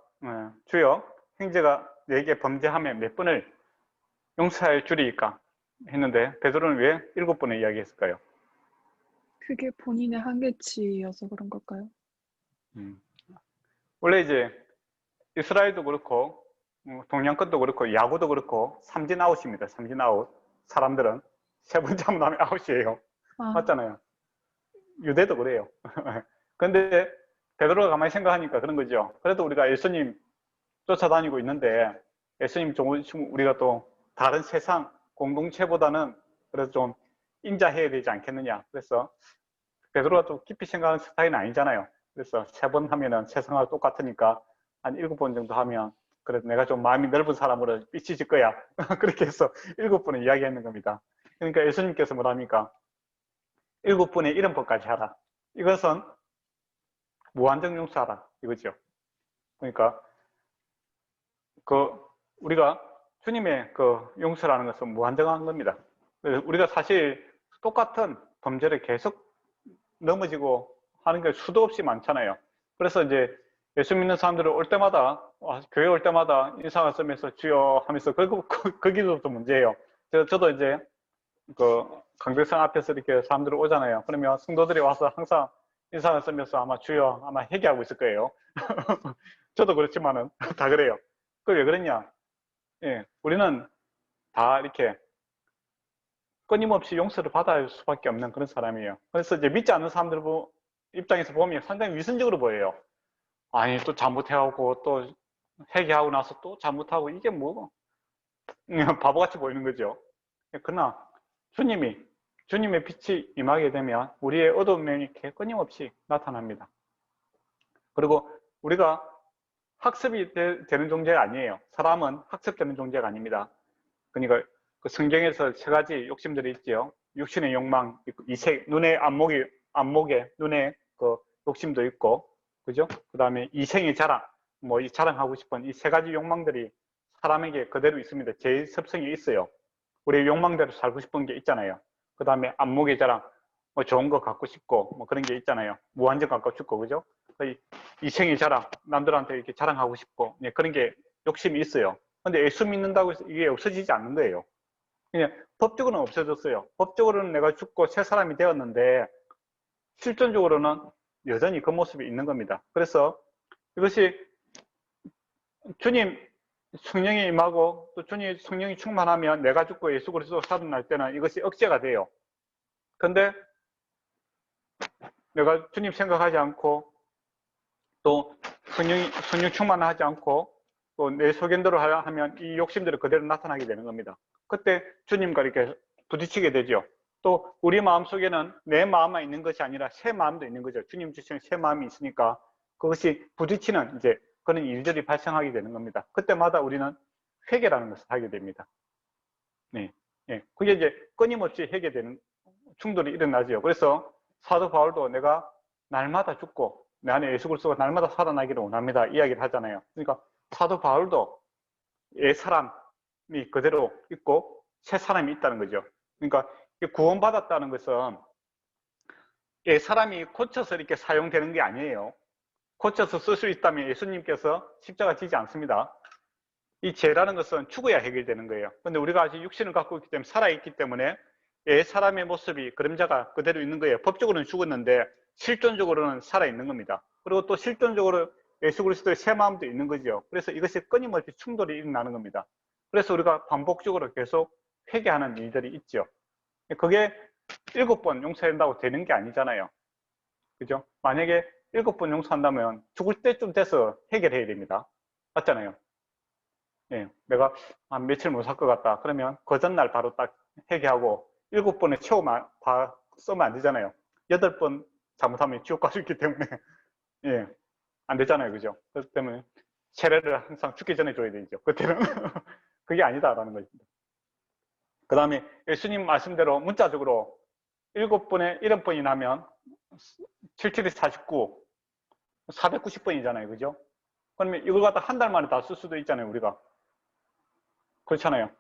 주여, 형제가 내게 범죄하면 몇 번을 용서할 줄이니까 했는데, 베드로는 왜 7번을 이야기했을까요? 그게 본인의 한계치여서 그런 걸까요? 원래 이제 이스라엘도 그렇고 동양권도 그렇고 야구도 그렇고 삼진 아웃입니다. 삼진 아웃. 사람들은 세 번 잡으면 아웃이에요. 맞잖아요. 유대도 그래요. 근데 베드로가 가만히 생각하니까 그런 거죠. 그래도 우리가 예수님 쫓아다니고 있는데, 예수님 우리가 또 다른 세상 공동체보다는 그래도 좀 인자해야 되지 않겠느냐. 그래서 베드로가 좀 깊이 생각하는 스타일은 아니잖아요. 그래서 3번 하면은 세상하고 똑같으니까 한 7번 정도 하면 그래도 내가 좀 마음이 넓은 사람으로 삐치질 거야. 그렇게 해서 7번을 이야기했는 겁니다. 그러니까 예수님께서 뭐랍니까? 7번의 70번까지 하라. 이것은 무한정 용서하라 이거죠. 그러니까 우리가 주님의 용서라는 것은 무한정한 겁니다. 우리가 사실 똑같은 범죄를 계속 넘어지고 하는 게 수도 없이 많잖아요. 그래서 이제 예수 믿는 사람들은 올 때마다 교회 올 때마다 인상을 쓰면서 주여 하면서 거기서부터 문제예요. 저도 이제 그 강백상 앞에서 이렇게 사람들이 오잖아요. 그러면 성도들이 와서 항상 인상을 쓰면서 아마 주여 아마 회개하고 있을 거예요. 저도 그렇지만은 다 그래요. 그 왜 그랬냐? 예, 우리는 다 이렇게 끊임없이 용서를 받아야 할 수밖에 없는 그런 사람이에요. 그래서 이제 믿지 않는 사람들 입장에서 보면 상당히 위선적으로 보여요. 아니, 또 잘못해하고 또 회개하고 나서 또 잘못하고 이게 뭐 그냥 바보같이 보이는 거죠. 그러나 주님의 빛이 임하게 되면 우리의 어두운 면이 이렇게 끊임없이 나타납니다. 그리고 우리가 학습이 되는 존재가 아니에요. 사람은 학습되는 존재가 아닙니다. 그러니까 그 성경에서 세 가지 욕심들이 있죠. 육신의 욕망, 눈의 안목에 눈의 그 욕심도 있고, 그죠? 그 다음에 이생의 자랑, 뭐 이 자랑하고 싶은 이 세 가지 욕망들이 사람에게 그대로 있습니다. 제 습성이 있어요. 우리의 욕망대로 살고 싶은 게 있잖아요. 그 다음에 안목의 자랑, 뭐 좋은 거 갖고 싶고, 뭐 그런 게 있잖아요. 무한정 갖고 싶고, 그죠? 이생의 자랑, 남들한테 이렇게 자랑하고 싶고, 그런 게 욕심이 있어요. 근데 예수 믿는다고 해서 이게 없어지지 않는 거예요. 그냥 법적으로는 없어졌어요. 법적으로는 내가 죽고 새 사람이 되었는데, 실존적으로는 여전히 그 모습이 있는 겁니다. 그래서 이것이 주님 성령이 임하고 또 주님 성령이 충만하면 내가 죽고 예수 그리스도 살아날 때는 이것이 억제가 돼요. 근데 내가 주님 생각하지 않고 또 성령 충만하지 않고 또 내 소견대로 하면 이 욕심들이 그대로 나타나게 되는 겁니다. 그때 주님과 이렇게 부딪히게 되죠. 또 우리 마음속에는 내 마음만 있는 것이 아니라 새 마음도 있는 거죠. 주님 주시는 새 마음이 있으니까 그것이 부딪히는 이제 그런 일들이 발생하게 되는 겁니다. 그때마다 우리는 회개라는 것을 하게 됩니다. 네. 네. 그게 이제 끊임없이 회개되는 충돌이 일어나죠. 그래서 사도 바울도 내가 날마다 죽고 내 안에 예수 그리스도가 날마다 살아나기를 원합니다. 이야기를 하잖아요. 그러니까 사도 바울도 옛 사람이 그대로 있고 새 사람이 있다는 거죠. 그러니까 구원받았다는 것은 옛 사람이 고쳐서 이렇게 사용되는 게 아니에요. 고쳐서 쓸 수 있다면 예수님께서 십자가 지지 않습니다. 이 죄라는 것은 죽어야 해결되는 거예요. 근데 우리가 아직 육신을 갖고 있기 때문에 살아있기 때문에 옛 사람의 모습이 그림자가 그대로 있는 거예요. 법적으로는 죽었는데 실존적으로는 살아있는 겁니다. 그리고 또 실존적으로 예수 그리스도의 새 마음도 있는 거죠. 그래서 이것이 끊임없이 충돌이 일어나는 겁니다. 그래서 우리가 반복적으로 계속 회개하는 일들이 있죠. 그게 7번 용서한다고 되는 게 아니잖아요. 그죠? 만약에 7번 용서한다면 죽을 때쯤 돼서 해결해야 됩니다. 맞잖아요. 예, 내가 한 며칠 못 살 것 같다. 그러면 그 전날 바로 딱 회개하고 7번에 채우면 다 쓰면 안 되잖아요. 8번 잘못하면 지옥 갈 수 있기 때문에 예, 안 되잖아요. 그죠? 그렇기 때문에 세례를 항상 죽기 전에 줘야 되죠. 그때는 그게 아니다라는 것입니다. 그 다음에 예수님 말씀대로 문자적으로 7번에 70번이 나면 77이 49, 490번이잖아요. 그죠? 그러면 이걸 갖다 한 달 만에 다 쓸 수도 있잖아요. 우리가. 그렇잖아요.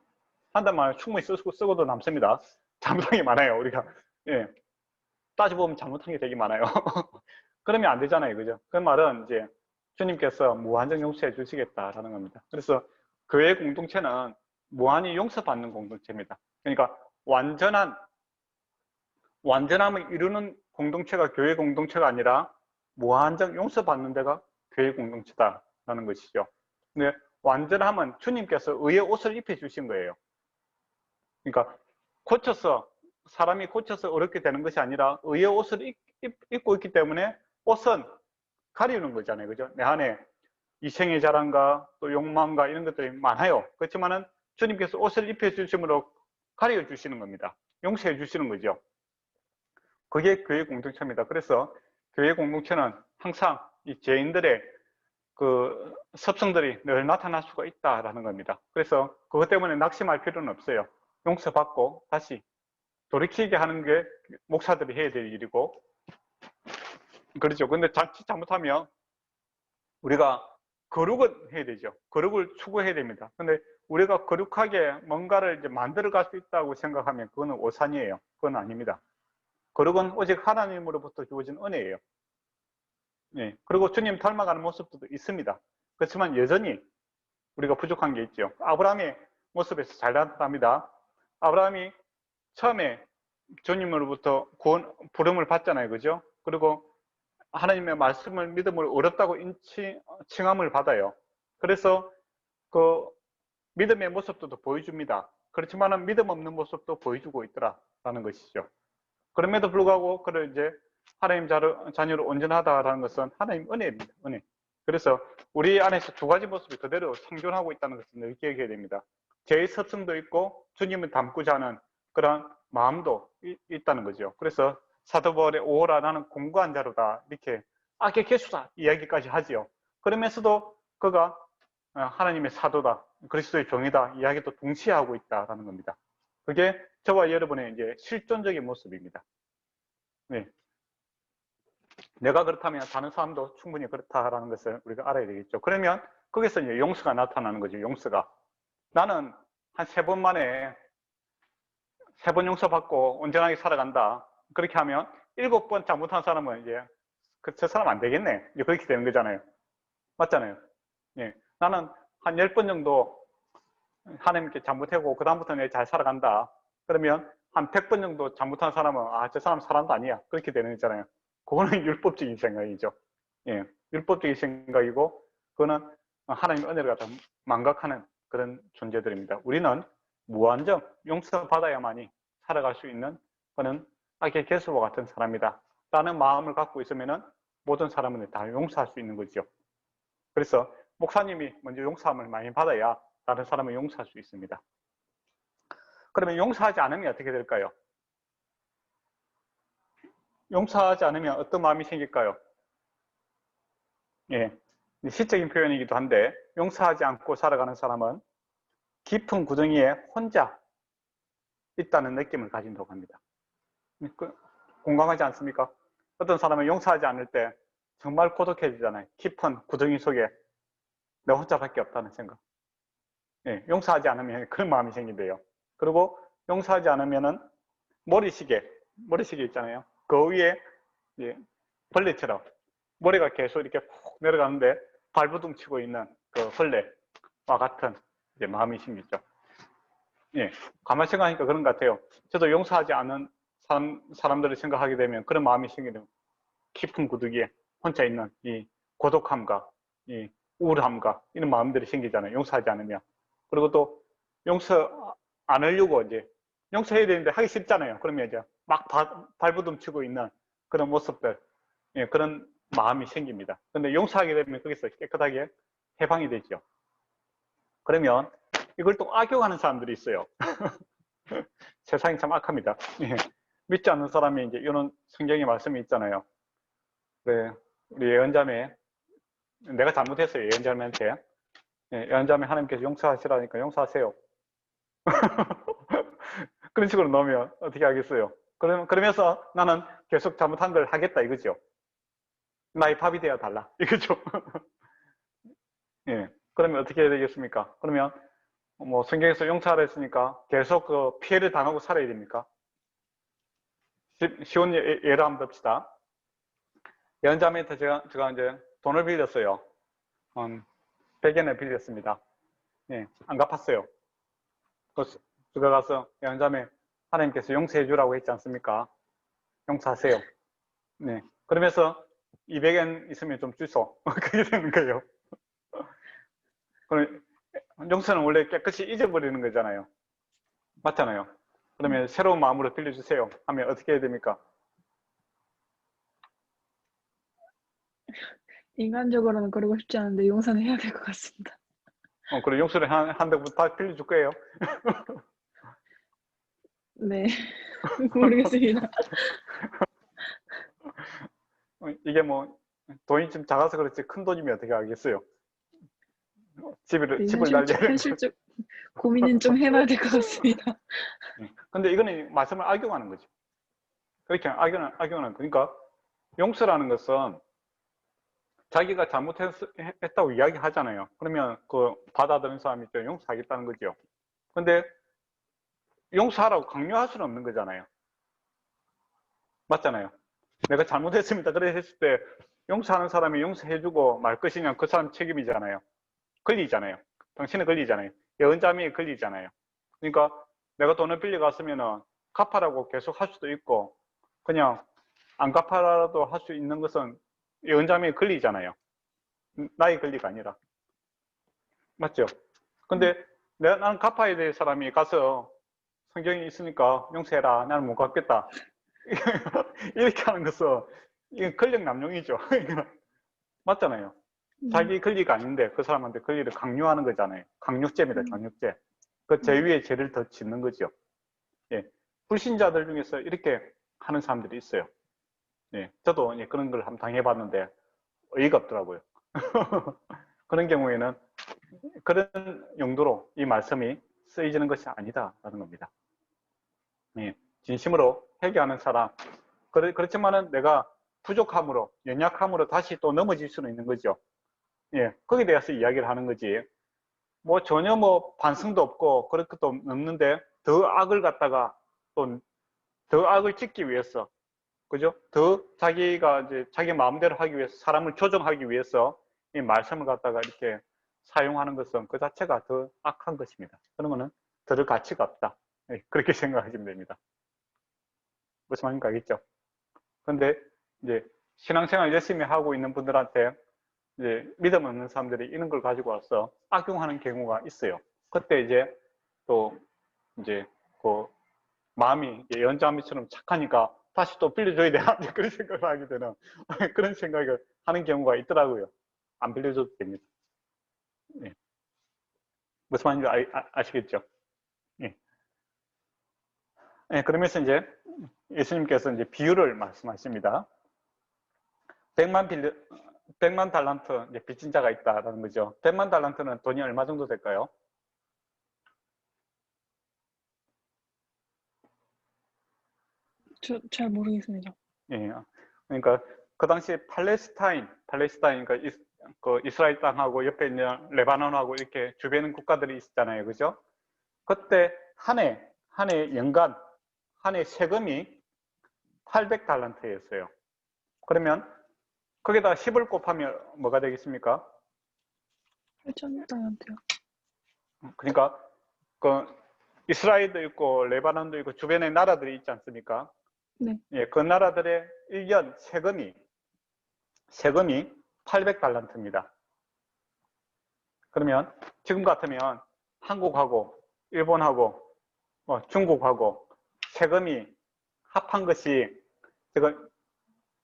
한 달 만에 충분히 쓰고도 남습니다. 잘못한 게 많아요. 우리가. 예. 따져보면 잘못한 게 되게 많아요. 그러면 안 되잖아요. 그죠? 그 말은 이제 주님께서 무한정 용서해 주시겠다라는 겁니다. 그래서 교회 공동체는 무한히 용서받는 공동체입니다. 그러니까 완전함을 이루는 공동체가 교회 공동체가 아니라 무한정 용서받는 데가 교회 공동체다라는 것이죠. 근데 완전함은 주님께서 의의 옷을 입혀주신 거예요. 그러니까 사람이 고쳐서 어렵게 되는 것이 아니라 의의 옷을 입고 있기 때문에 옷은 가리우는 거잖아요. 그죠? 내 안에 이생의 자랑과 또 욕망과 이런 것들이 많아요. 그렇지만은 주님께서 옷을 입혀주심으로 가려주시는 겁니다. 용서해 주시는 거죠. 그게 교회 공동체입니다. 그래서 교회 공동체는 항상 이 죄인들의 그 습성들이 늘 나타날 수가 있다라는 겁니다. 그래서 그것 때문에 낙심할 필요는 없어요. 용서받고 다시 돌이키게 하는 게 목사들이 해야 될 일이고, 그렇죠. 근데 자칫 잘못하면 우리가 거룩은 해야 되죠. 거룩을 추구해야 됩니다. 근데 우리가 거룩하게 뭔가를 이제 만들어 갈 수 있다고 생각하면 그거는 오산이에요. 그건 아닙니다. 거룩은 오직 하나님으로부터 주어진 은혜예요. 네. 그리고 주님 닮아가는 모습도 있습니다. 그렇지만 여전히 우리가 부족한 게 있죠. 아브라함의 모습에서 잘 나타납니다. 아브라함이 처음에 주님으로부터 부름을 받잖아요. 그죠? 그리고 하나님의 말씀을 믿음을 어렵다고 칭함을 받아요. 그래서 그 믿음의 모습도 보여줍니다. 그렇지만 믿음 없는 모습도 보여주고 있더라라는 것이죠. 그럼에도 불구하고 그를 이제 하나님 자녀로 온전하다라는 것은 하나님 은혜입니다. 은혜. 그래서 우리 안에서 두 가지 모습이 그대로 생존하고 있다는 것을 늘 기억해야 됩니다. 죄의 습성도 있고 주님을 닮고자 하는 그런 마음도 있다는 거죠. 그래서 사도 바울의 오호라 나는 공고한 자로다 이렇게 악의 개수다 이야기까지 하지요. 그러면서도 그가 하나님의 사도다, 그리스도의 종이다 이야기도 동시에 하고 있다라는 겁니다. 그게 저와 여러분의 이제 실존적인 모습입니다. 네. 내가 그렇다면 다른 사람도 충분히 그렇다라는 것을 우리가 알아야 되겠죠. 그러면 거기서 이제 용서가 나타나는 거죠. 용서가. 나는 한 3번 만에 3번 용서받고 온전하게 살아간다. 그렇게 하면 7번 잘못한 사람은 이제 저 사람 안 되겠네. 이제 그렇게 되는 거잖아요. 맞잖아요. 예. 나는 한 10번 정도 하나님께 잘못하고 그다음부터는 내가 잘 살아간다. 그러면 한 100번 정도 잘못한 사람은 저 사람 사람도 아니야. 그렇게 되는 거잖아요. 그거는 율법적인 생각이죠. 예. 율법적인 생각이고 그거는 하나님의 은혜를 갖다 망각하는 그런 존재들입니다. 우리는 무한정 용서받아야만이 살아갈 수 있는 그런 악의 개수와 같은 사람이다. 라는 마음을 갖고 있으면은 모든 사람은 다 용서할 수 있는 거죠. 그래서 목사님이 먼저 용서함을 많이 받아야 다른 사람을 용서할 수 있습니다. 그러면 용서하지 않으면 어떻게 될까요? 용서하지 않으면 어떤 마음이 생길까요? 예, 시적인 표현이기도 한데 용서하지 않고 살아가는 사람은 깊은 구덩이에 혼자 있다는 느낌을 가진다고 합니다. 공감하지 않습니까? 어떤 사람은 용서하지 않을 때 정말 고독해지잖아요. 깊은 구덩이 속에 내 혼자밖에 없다는 생각. 예, 용서하지 않으면 그런 마음이 생긴대요. 그리고 용서하지 않으면은 모래시계 있잖아요. 그 위에 벌레처럼 모래가 계속 이렇게 푹 내려가는데 발부둥 치고 있는 그 벌레와 같은 이제 마음이 생기죠. 예, 가만히 생각하니까 그런 것 같아요. 저도 용서하지 않은 사람들을 생각하게 되면 그런 마음이 생기는 깊은 구덩이에 혼자 있는 이 고독함과 이 우울함과 이런 마음들이 생기잖아요. 용서하지 않으면. 그리고 또 용서 안 하려고 이제 용서해야 되는데 하기 싫잖아요. 그러면 이제 막 발부둥 치고 있는 그런 모습들, 예, 그런 마음이 생깁니다. 근데 용서하게 되면 거기서 깨끗하게 해방이 되죠. 그러면 이걸 또 악용하는 사람들이 있어요. 세상이 참 악합니다. 예. 믿지 않는 사람이 이제 이런 성경의 말씀이 있잖아요. 그래, 우리 예언자매, 내가 잘못했어요. 예언자매한테. 예, 예언자매 하나님께서 용서하시라니까 용서하세요. 그런 식으로 넣으면 어떻게 하겠어요? 그러면서 나는 계속 잘못한 걸 하겠다 이거죠. 나의 밥이 되어 달라 이거죠. 예. 그러면 어떻게 해야 되겠습니까? 그러면 뭐 성경에서 용서하라 했으니까 계속 그 피해를 당하고 살아야 됩니까? 쉬운 예를 한번 듭시다. 예언자매한테 제가 이제 돈을 빌렸어요. 100엔을 빌렸습니다. 예, 안 갚았어요. 제가 가서 예언자매 하나님께서 용서해 주라고 했지 않습니까? 용서하세요. 네. 그러면서 200엔 있으면 좀 주소. 그게 되는 거예요. 그럼 용서는 원래 깨끗이 잊어버리는 거잖아요. 맞잖아요. 그러면 새로운 마음으로 빌려주세요 하면 어떻게 해야 됩니까? 인간적으로는 그러고 싶지 않은데 용서는 해야 될 것 같습니다. 그리고 용서를 한다고 다 빌려줄 거예요. 네, 모르겠습니다. 이게 뭐 돈이 좀 작아서 그렇지 큰 돈이면 어떻게 하겠어요? 집을 날려야 현실적 고민은 좀 해봐야 될 것 같습니다. 근데 이거는 말씀을 악용하는 거죠. 그렇게 악용하는 그러니까 용서라는 것은 자기가 잘못했다고 이야기하잖아요. 그러면 그 받아들인 사람이 좀 용서하겠다는 거죠. 근데 용서하라고 강요할 수는 없는 거잖아요. 맞잖아요. 내가 잘못했습니다. 그래 했을 때 용서하는 사람이 용서해주고 말 것이면 그 사람 책임이잖아요. 걸리잖아요. 당신은 걸리잖아요. 예언자미에 걸리잖아요. 그러니까 내가 돈을 빌려갔으면은 갚아라고 계속 할 수도 있고 그냥 안 갚아라도 할 수 있는 것은 예언자미에 걸리잖아요. 나의 권리가 아니라. 맞죠? 근데 나는 갚아야 될 사람이 가서 성경이 있으니까 용서해라. 나는 못 갚겠다. 이렇게 하는 것은 이건 권력 남용이죠. 맞잖아요. 자기 권리가 아닌데 그 사람한테 권리를 강요하는 거잖아요. 강요죄입니다. 강요죄. 그 죄 위에 죄를 더 짓는 거죠. 예. 불신자들 중에서 이렇게 하는 사람들이 있어요. 예. 저도 그런 걸 한번 당해봤는데 어이가 없더라고요. 그런 경우에는 그런 용도로 이 말씀이 쓰여지는 것이 아니다라는 겁니다. 예. 진심으로 회개하는 사람. 그렇지만은 내가 부족함으로, 연약함으로 다시 또 넘어질 수는 있는 거죠. 예. 거기에 대해서 이야기를 하는 거지. 뭐 전혀 뭐 반성도 없고 그럴 것도 없는데 더 악을 갖다가 또 더 악을 짓기 위해서, 그죠? 더 자기가 이제 자기 마음대로 하기 위해서, 사람을 조종하기 위해서 이 말씀을 갖다가 이렇게 사용하는 것은 그 자체가 더 악한 것입니다. 그런 거는 들을 가치가 없다. 예, 그렇게 생각하시면 됩니다. 무슨 말인지 알겠죠? 근데 이제 신앙생활 열심히 하고 있는 분들한테 이제 믿음 없는 사람들이 이런 걸 가지고 와서 악용하는 경우가 있어요. 그때 이제 또 이제 그 마음이 연자미처럼 착하니까 다시 또 빌려줘야 되나 그런 생각을 하게 되는 그런 생각을 하는 경우가 있더라고요. 안 빌려줘도 됩니다. 예. 무슨 말인지 아시겠죠? 예. 예, 그러면서 이제 예수님께서 이제 비유를 말씀하십니다. 100만 달란트 이제 빚진 자가 있다라는 거죠. 100만 달란트는 돈이 얼마 정도 될까요? 잘 모르겠습니다. 예. 그러니까 그 당시 팔레스타인, 그러니까 그 이스라엘 땅하고 옆에 있는 레바논하고 이렇게 주변 국가들이 있었잖아요. 그죠? 그때 한 해 연간, 한 해 세금이 800달란트였어요. 그러면 거기다 10을 곱하면 뭐가 되겠습니까? 8,000달란트요. 그러니까 그 이스라엘도 있고 레바논도 있고 주변에 나라들이 있지 않습니까? 네. 예, 그 나라들의 1년 세금이 800달란트입니다. 그러면 지금 같으면 한국하고 일본하고 중국하고 세금이 합한 것이 지금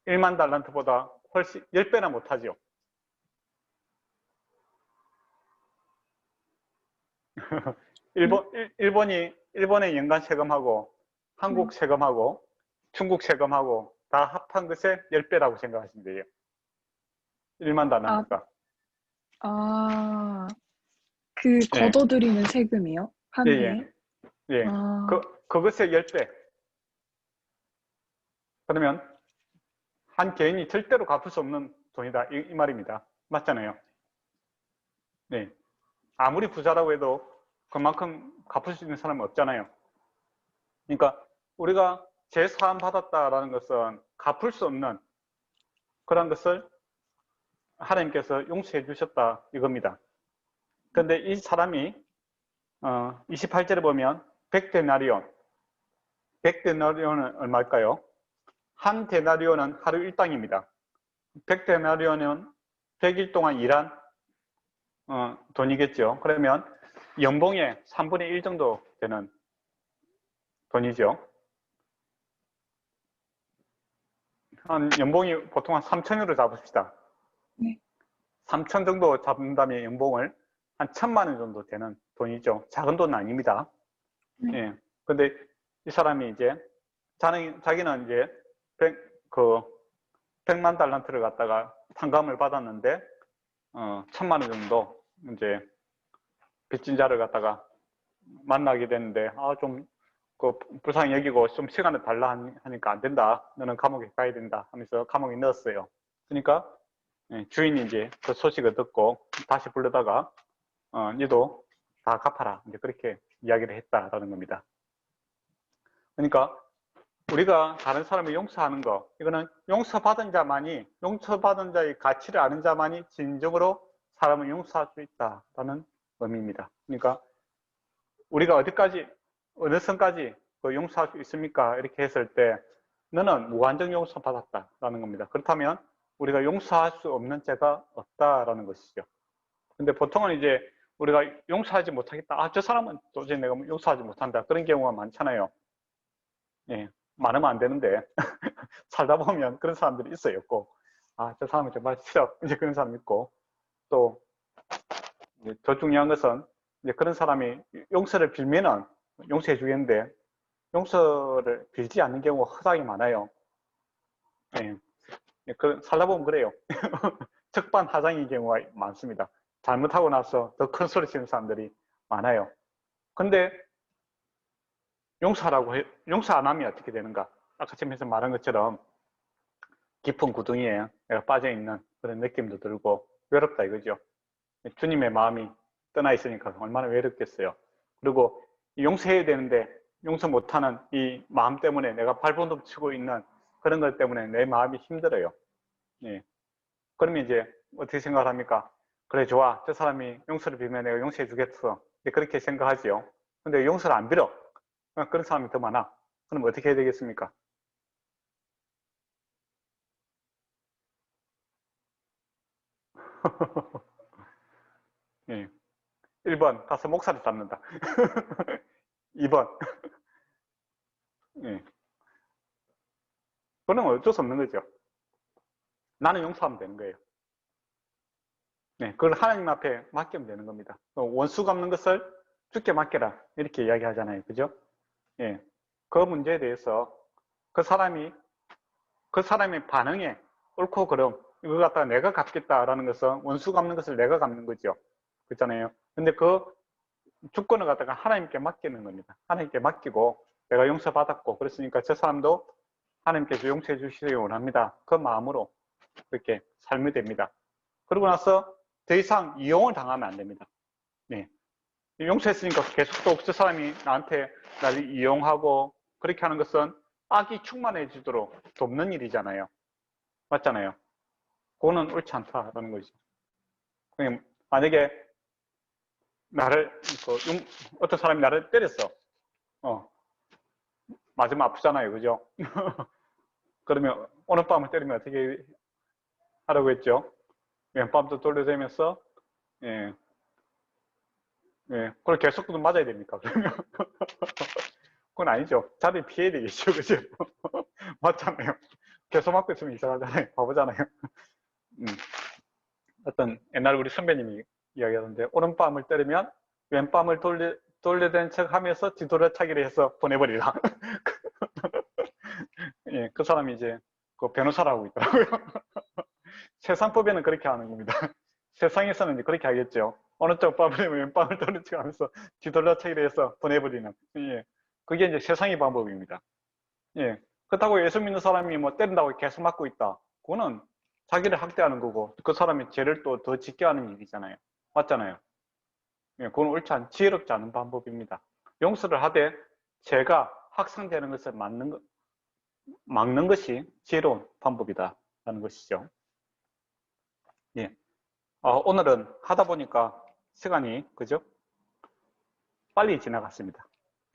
1만 달란트보다 훨씬 10배나 못하죠. 일본의 연간 세금하고 한국 세금하고 중국 세금하고 다 합한 것의 10배라고 생각하시면 돼요. 1만 달란트가. 그 예, 걷어들이는 세금이요? 예, 한 해에? 예. 예. 그것의 10배. 그러면 한 개인이 절대로 갚을 수 없는 돈이다. 이 말입니다. 맞잖아요. 네. 아무리 부자라고 해도 그만큼 갚을 수 있는 사람은 없잖아요. 그러니까 우리가 재사함 받았다라는 것은 갚을 수 없는 그런 것을 하나님께서 용서해 주셨다 이겁니다. 그런데 이 사람이 28절에 보면 100데나리온 100데나리온은 얼마일까요? 한 데나리온은 하루 일당입니다. 100데나리온은 100일 동안 일한 돈이겠죠. 그러면 연봉의 3분의 1 정도 되는 돈이죠. 한 연봉이 보통 한 3천으로 잡읍시다. 네. 3천 정도 잡는다면 연봉을 한 1,000만 원 정도 되는 돈이죠. 작은 돈은 아닙니다. 네. 예. 근데 이 사람이 이제 자기는 이제 100만 달란트를 갖다가 탕감을 받았는데 1,000만 원 정도 이제 빚진 자를 갖다가 만나게 됐는데 좀 불쌍히 여기고 좀 시간을 달라 하니까 안 된다. 너는 감옥에 가야 된다 하면서 감옥에 넣었어요. 그러니까 주인이 이제 그 소식을 듣고 다시 불러다가 니도 다 갚아라. 이제 그렇게 이야기를 했다라는 겁니다. 그러니까 우리가 다른 사람을 용서하는 거, 이거는 용서받은 자의 가치를 아는 자만이 진정으로 사람을 용서할 수 있다라는 의미입니다. 그러니까 우리가 어느 선까지 용서할 수 있습니까? 이렇게 했을 때 너는 무한정 용서받았다라는 겁니다. 그렇다면 우리가 용서할 수 없는 죄가 없다라는 것이죠. 근데 보통은 이제 우리가 용서하지 못하겠다. 저 사람은 도저히 내가 용서하지 못한다. 그런 경우가 많잖아요. 예, 많으면 안 되는데 살다 보면 그런 사람들이 있어요. 꼭. 저 사람은 정말 싫어. 이제 그런 사람 있고, 또 더 중요한 것은 이제 그런 사람이 용서를 빌면은 용서해 주겠는데 용서를 빌지 않는 경우가 허다하게 많아요. 예, 살다 보면 그래요. 적반하장인 경우가 많습니다. 잘못하고 나서 더 큰 소리 치는 사람들이 많아요. 근데 용서 안 하면 어떻게 되는가? 아까前面에서 말한 것처럼 깊은 구덩이에 내가 빠져있는 그런 느낌도 들고 외롭다 이거죠. 주님의 마음이 떠나 있으니까 얼마나 외롭겠어요. 그리고 용서해야 되는데 용서 못하는 이 마음 때문에 내가 발버둥 치고 있는 그런 것 때문에 내 마음이 힘들어요. 예. 그러면 이제 어떻게 생각을 합니까? 그래 좋아, 저 사람이 용서를 빌면 내가 용서해 주겠어. 그렇게 생각하지요. 근데 용서를 안 빌어. 그런 사람이 더 많아. 그럼 어떻게 해야 되겠습니까? 예. 1번 가서 목살을 잡는다. 2번 예. 그는 어쩔 수 없는 거죠. 나는 용서하면 되는 거예요. 네, 그걸 하나님 앞에 맡기면 되는 겁니다. 원수 갚는 것을 주께 맡겨라 이렇게 이야기하잖아요. 그죠? 예. 그 문제에 대해서 그 사람의 반응에 옳고 그름 이거 갖다가 내가 갚겠다라는 것은 원수 갚는 것을 내가 갚는 거죠. 그렇잖아요. 근데 그 주권을 갖다가 하나님께 맡기는 겁니다. 하나님께 맡기고 내가 용서받았고 그랬으니까 저 사람도 하나님께서 용서해 주시기 원합니다. 그 마음으로 그렇게 살면 됩니다. 그러고 나서 더 이상 이용을 당하면 안 됩니다. 네. 용서했으니까 계속 또 그 사람이 나를 이용하고 그렇게 하는 것은 악이 충만해지도록 돕는 일이잖아요. 맞잖아요. 그거는 옳지 않다라는 거죠. 만약에 어떤 사람이 나를 때렸어. 맞으면 아프잖아요. 그죠? 그러면 오늘 밤을 때리면 어떻게 하라고 했죠? 왼밤도 돌려대면서 예, 그걸 계속 맞아야 됩니까? 그러면 그건 아니죠. 자리 피해야 되겠죠. 그죠? 맞잖아요. 계속 맞고 있으면 이상하잖아요. 바보잖아요. 어떤 옛날 우리 선배님이 이야기하던데 오른밤을 때리면 왼밤을 돌려댄 척 하면서 뒤돌아차기를 해서 보내버리라. 예, 그 사람이 이제 그 변호사를 하고 있더라고요. 세상법에는 그렇게 하는 겁니다. 세상에서는 이제 그렇게 하겠죠. 어느 쪽 밤을 왼밤을 돌린 척 하면서 뒤돌아차기를 해서 보내버리는. 예, 그게 이제 세상의 방법입니다. 예, 그렇다고 예수 믿는 사람이 뭐 때린다고 계속 맞고 있다. 그거는 자기를 학대하는 거고 그 사람이 죄를 또 더 짓게 하는 일이잖아요. 맞잖아요. 예, 그건 지혜롭지 않은 방법입니다. 용서를 하되 죄가 확산되는 것을 막는 것이 지혜로운 방법이다라는 것이죠. 예. 오늘은 하다 보니까 시간이 그죠? 빨리 지나갔습니다.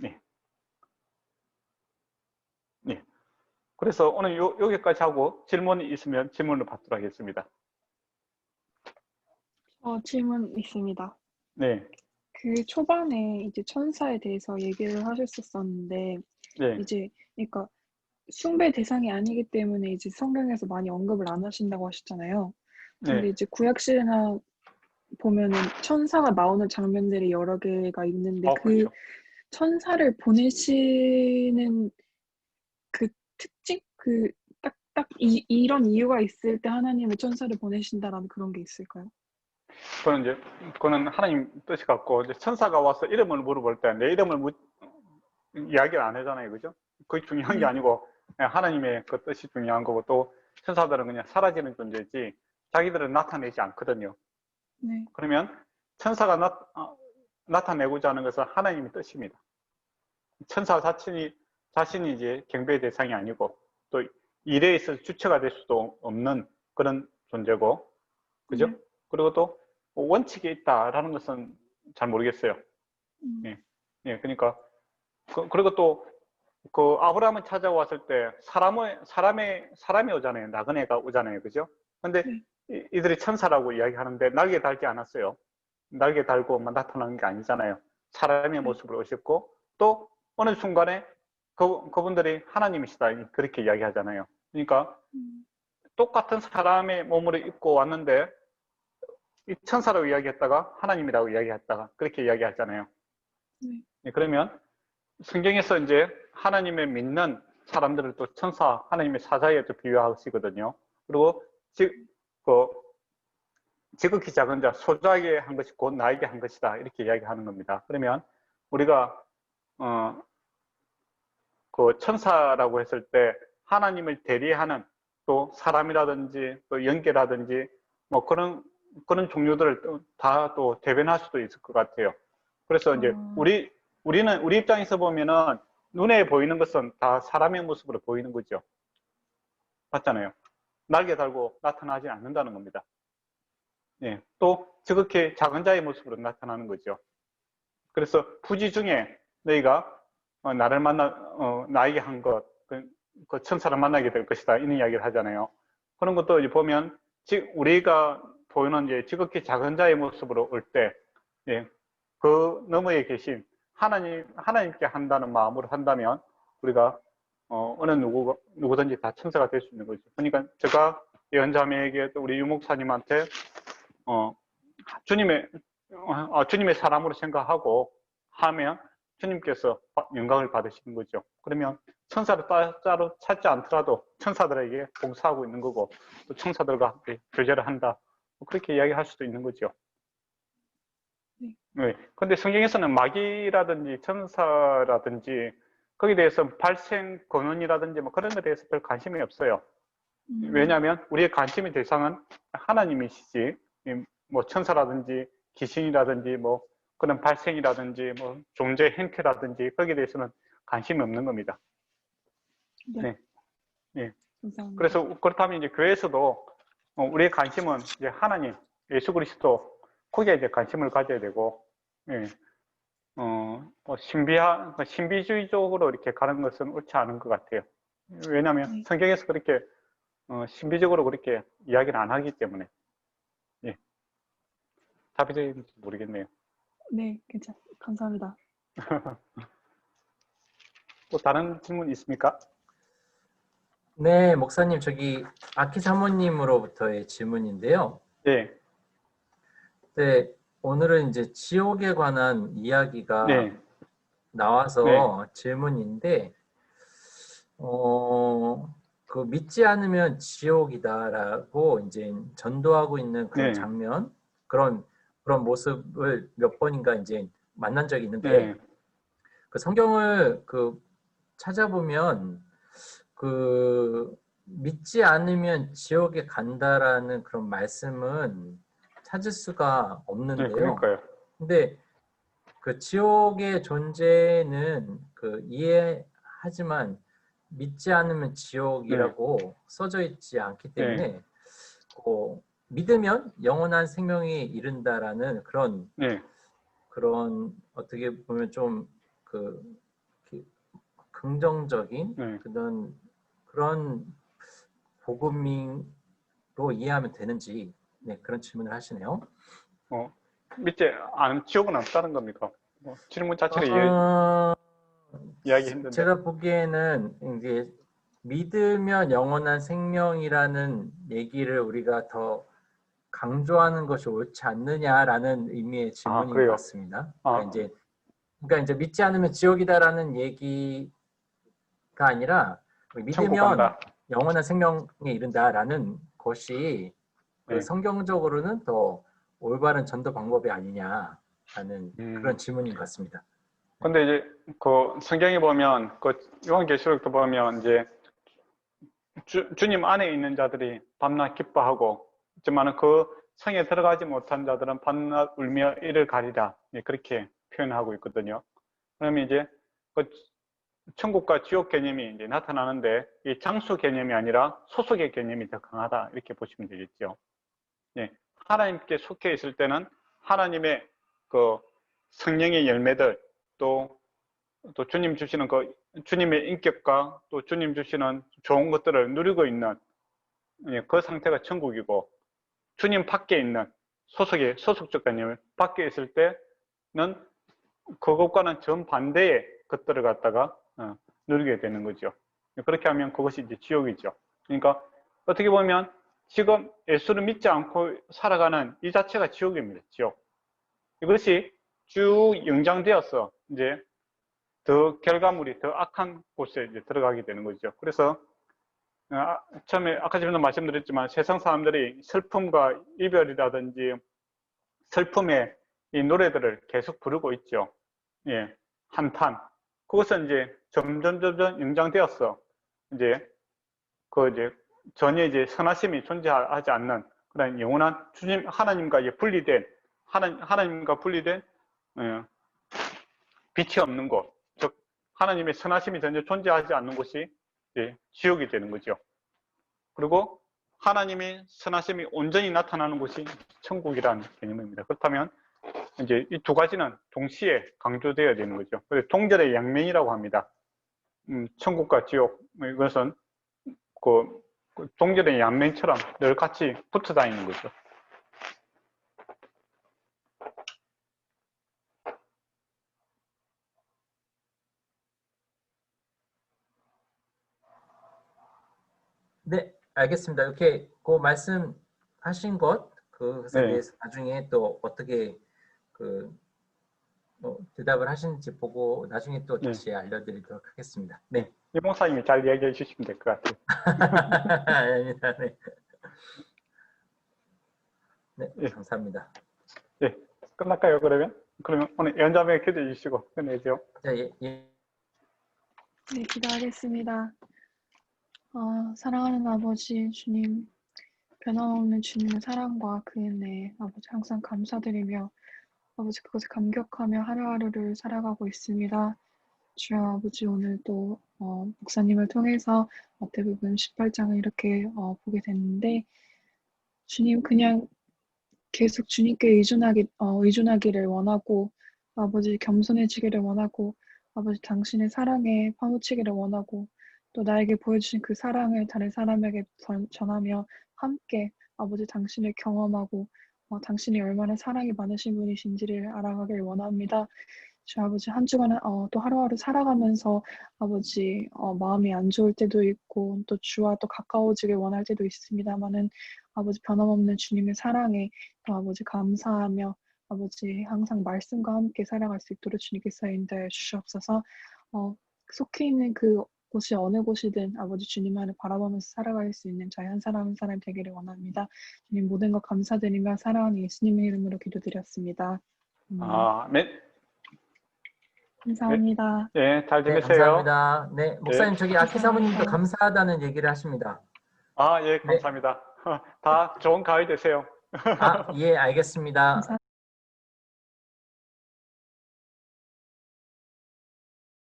예. 예. 그래서 오늘 여기까지 하고 질문이 있으면 질문을 받도록 하겠습니다. 질문 있습니다. 네. 그 초반에 이제 천사에 대해서 얘기를 하셨었는데, 네. 이제, 그러니까 숭배 대상이 아니기 때문에 이제 성경에서 많이 언급을 안 하신다고 하셨잖아요. 근데 네. 이제 구약시나 보면은 천사가 나오는 장면들이 여러 개가 있는데 그 그렇죠. 천사를 보내시는 그 특징? 이런 이유가 있을 때 하나님의 천사를 보내신다라는 그런 게 있을까요? 그거는 하나님 뜻이 같고, 이제 천사가 와서 이름을 물어볼 때 내 이름을 이야기를 안 하잖아요. 그죠? 그게 중요한 게 네. 아니고, 그냥 하나님의 그 뜻이 중요한 거고, 또 천사들은 그냥 사라지는 존재지, 자기들은 나타내지 않거든요. 네. 그러면 천사가 나타내고자 하는 것은 하나님의 뜻입니다. 천사 자신이 이제 경배의 대상이 아니고 또 일에 있어서 주체가 될 수도 없는 그런 존재고, 그죠? 네. 그리고 또 원칙이 있다라는 것은 잘 모르겠어요. 예, 예, 그러니까 그리고 또 그 아브라함을 찾아왔을 때 사람이 오잖아요. 나그네가 오잖아요, 그죠? 근데 네. 이들이 천사라고 이야기하는데 날개 달지 않았어요. 날개 달고 나타나는 게 아니잖아요. 사람의 네. 모습으로 오셨고 또 어느 순간에 그분들이 하나님이시다 그렇게 이야기하잖아요. 그러니까 똑같은 사람의 몸으로 입고 왔는데 이 천사라고 이야기했다가 하나님이라고 이야기했다가 그렇게 이야기하잖아요. 네. 예, 그러면 성경에서 이제 하나님을 믿는 사람들을 또 천사, 하나님의 사자에 또 비유하시거든요. 그리고 그 지극히 작은 자, 소자에게 한 것이 곧 나에게 한 것이다. 이렇게 이야기하는 겁니다. 그러면 우리가 그 천사라고 했을 때 하나님을 대리하는 또 사람이라든지 또 연계라든지 뭐 그런 종류들을 다 또 대변할 수도 있을 것 같아요. 그래서 이제 우리 입장에서 보면은 눈에 보이는 것은 다 사람의 모습으로 보이는 거죠. 맞잖아요. 날개 달고 나타나지 않는다는 겁니다. 예, 또 지극히 작은 자의 모습으로 나타나는 거죠. 그래서 부지 중에 너희가 나를 나에게 한 것, 그 천사를 만나게 될 것이다. 이런 이야기를 하잖아요. 그런 것도 이제 보면 우리가 보이는 이제 지극히 작은 자의 모습으로 올 때, 예, 그 너머에 계신 하나님께 한다는 마음으로 한다면 우리가 어느 누구든지 다 천사가 될 수 있는 거죠. 그러니까 제가 예언자매에게 또 우리 유목사님한테 주님의 사람으로 생각하고 하면 주님께서 영광을 받으시는 거죠. 그러면 천사를 따로 찾지 않더라도 천사들에게 봉사하고 있는 거고 또 천사들과 함께 교제를 한다. 그렇게 이야기할 수도 있는 거죠. 네. 근데 성경에서는 마귀라든지 천사라든지 거기에 대해서 발생 근원이라든지 뭐 그런 것에 대해서 별 관심이 없어요. 왜냐하면 우리의 관심의 대상은 하나님이시지 뭐 천사라든지 귀신이라든지 뭐 그런 발생이라든지 뭐 존재 행태라든지 거기에 대해서는 관심이 없는 겁니다. 네. 네. 감사합니다. 그래서 그렇다면 이제 교회에서도 우리의 관심은 이제 하나님, 예수 그리스도 거기에 이제 관심을 가져야 되고, 예. 뭐 신비주의적으로 이렇게 가는 것은 옳지 않은 것 같아요. 왜냐하면 네. 성경에서 그렇게 신비적으로 그렇게 이야기를 안 하기 때문에. 예. 답이 되는지 모르겠네요. 네, 감사합니다. 또 다른 질문 있습니까? 네, 목사님, 저기 아키 사모님으로부터의 질문인데요. 네. 네, 오늘은 이제 지옥에 관한 이야기가 네. 나와서 네. 질문인데, 그 믿지 않으면 지옥이다라고 이제 전도하고 있는 그런 네. 장면, 그런 모습을 몇 번인가 이제 만난 적이 있는데, 네. 그 성경을 그 찾아보면 그 믿지 않으면 지옥에 간다라는 그런 말씀은 찾을 수가 네, 없는데요. 그러니까요. 근데 그 지옥의 존재는 그 이해하지만 믿지 않으면 지옥이라고 써져 있지 않기 때문에 그 믿으면 영원한 생명에 이른다라는 그런 네. 어떻게 보면 좀 그 긍정적인 네. 그런 복음으로 이해하면 되는지 그런 질문을 하시네요. 믿지 않으면 지옥은 없다는 겁니까? 질문 자체를 이야기했는데. 제가 보기에는 이제 믿으면 영원한 생명이라는 얘기를 우리가 더 강조하는 것이 옳지 않느냐라는 의미의 질문인 것 그래요? 같습니다. 그러니까 이제 믿지 않으면 지옥이다라는 얘기가 아니라 믿으면 영원한 생명에 이른다라는 것이 그 성경적으로는 더 올바른 전도 방법이 아니냐라는 그런 질문인 것 같습니다. 근데 이제 그 성경에 보면 그 요한계시록도 보면 이제 주님 안에 있는 자들이 밤낮 기뻐하고 있지만은 그 성에 들어가지 못한 자들은 밤낮 울며 이를 가리라 그렇게 표현하고 있거든요. 그러면 이제 그 천국과 지옥 개념이 이제 나타나는데 이 장수 개념이 아니라 소속의 개념이 더 강하다 이렇게 보시면 되겠죠. 예, 하나님께 속해 있을 때는 하나님의 그 성령의 열매들 또 주님 주시는 그 주님의 인격과 또 주님 주시는 좋은 것들을 누리고 있는 그 상태가 천국이고 주님 밖에 있는 소속적 개념을 밖에 있을 때는 그것과는 정반대의 것들을 갖다가 누리게 되는 거죠. 그렇게 하면 그것이 이제 지옥이죠. 그러니까 어떻게 보면 지금 예수를 믿지 않고 살아가는 이 자체가 지옥입니다. 지옥. 이것이 쭉 연장되어서 이제 더 결과물이 더 악한 곳에 이제 들어가게 되는 거죠. 그래서 처음에 아까 전에도 말씀드렸지만 세상 사람들이 슬픔과 이별이라든지 슬픔의 이 노래들을 계속 부르고 있죠. 예, 한탄. 그것은 이제 점점 연장되어서 이제 전혀 이제 선하심이 존재하지 않는 그런 영원한 주님 하나님과 이제 분리된 하나님과 분리된 빛이 없는 곳, 즉 하나님의 선하심이 전혀 존재하지 않는 곳이 지옥이 되는 거죠. 그리고 하나님의 선하심이 온전히 나타나는 곳이 천국이라는 개념입니다. 그렇다면 이제 이 두 가지는 동시에 강조되어야 되는 거죠. 그래서 동절의 양면이라고 합니다. 천국과 지옥 이것은 그 동절의 양면처럼 늘 같이 붙어 다니는 거죠. 네, 알겠습니다. 이렇게 그 말씀하신 그것에 네. 대해서 나중에 또 어떻게 대답을 하시는지 보고 나중에 또 다시 알려드리도록 하겠습니다. 네. 이 목사님이 잘 이야기해 주시면 될 것 같아요. 아닙니다. 네. 네, 예. 감사합니다. 예, 끝날까요, 그러면? 그러면 오늘 연자매 기도해 주시고 끝내죠. 네, 네, 기도하겠습니다. 사랑하는 아버지 주님, 변함없는 주님의 사랑과 그 은혜, 아버지 항상 감사드리며 아버지 그것에 감격하며 하루하루를 살아가고 있습니다. 주여 아버지 오늘 또 목사님을 통해서 마태복음 18장을 이렇게 보게 됐는데 주님 그냥 계속 주님께 의존하기를 원하고 아버지 겸손해지기를 원하고 아버지 당신의 사랑에 파묻히기를 원하고 또 나에게 보여주신 그 사랑을 다른 사람에게 전하며 함께 아버지 당신을 경험하고 당신이 얼마나 사랑이 많으신 분이신지를 알아가길 원합니다. 주 아버지 한 주간 또 하루하루 살아가면서 아버지 마음이 안 좋을 때도 있고 또 주와 또 가까워지길 원할 때도 있습니다만은 아버지 변함없는 주님의 사랑에 또 아버지 감사하며 아버지 항상 말씀과 함께 살아갈 수 있도록 주님께서 인도해 주시옵소서. 속해 있는 그 곳이 어느 곳이든 아버지 주님만을 바라보면서 살아갈 수 있는 저희 한 사람 한 사람 되기를 원합니다. 주님 모든 것 감사드리며 사랑하는 예수님의 이름으로 기도드렸습니다. 아멘. 감사합니다. 네, 잘 네, 지내세요. 감사합니다. 네, 목사님 저기 아키 사모님도 감사하다는 얘기를 하십니다. 예, 감사합니다. 다 좋은 가을 되세요. 예, 알겠습니다. 감사합니다.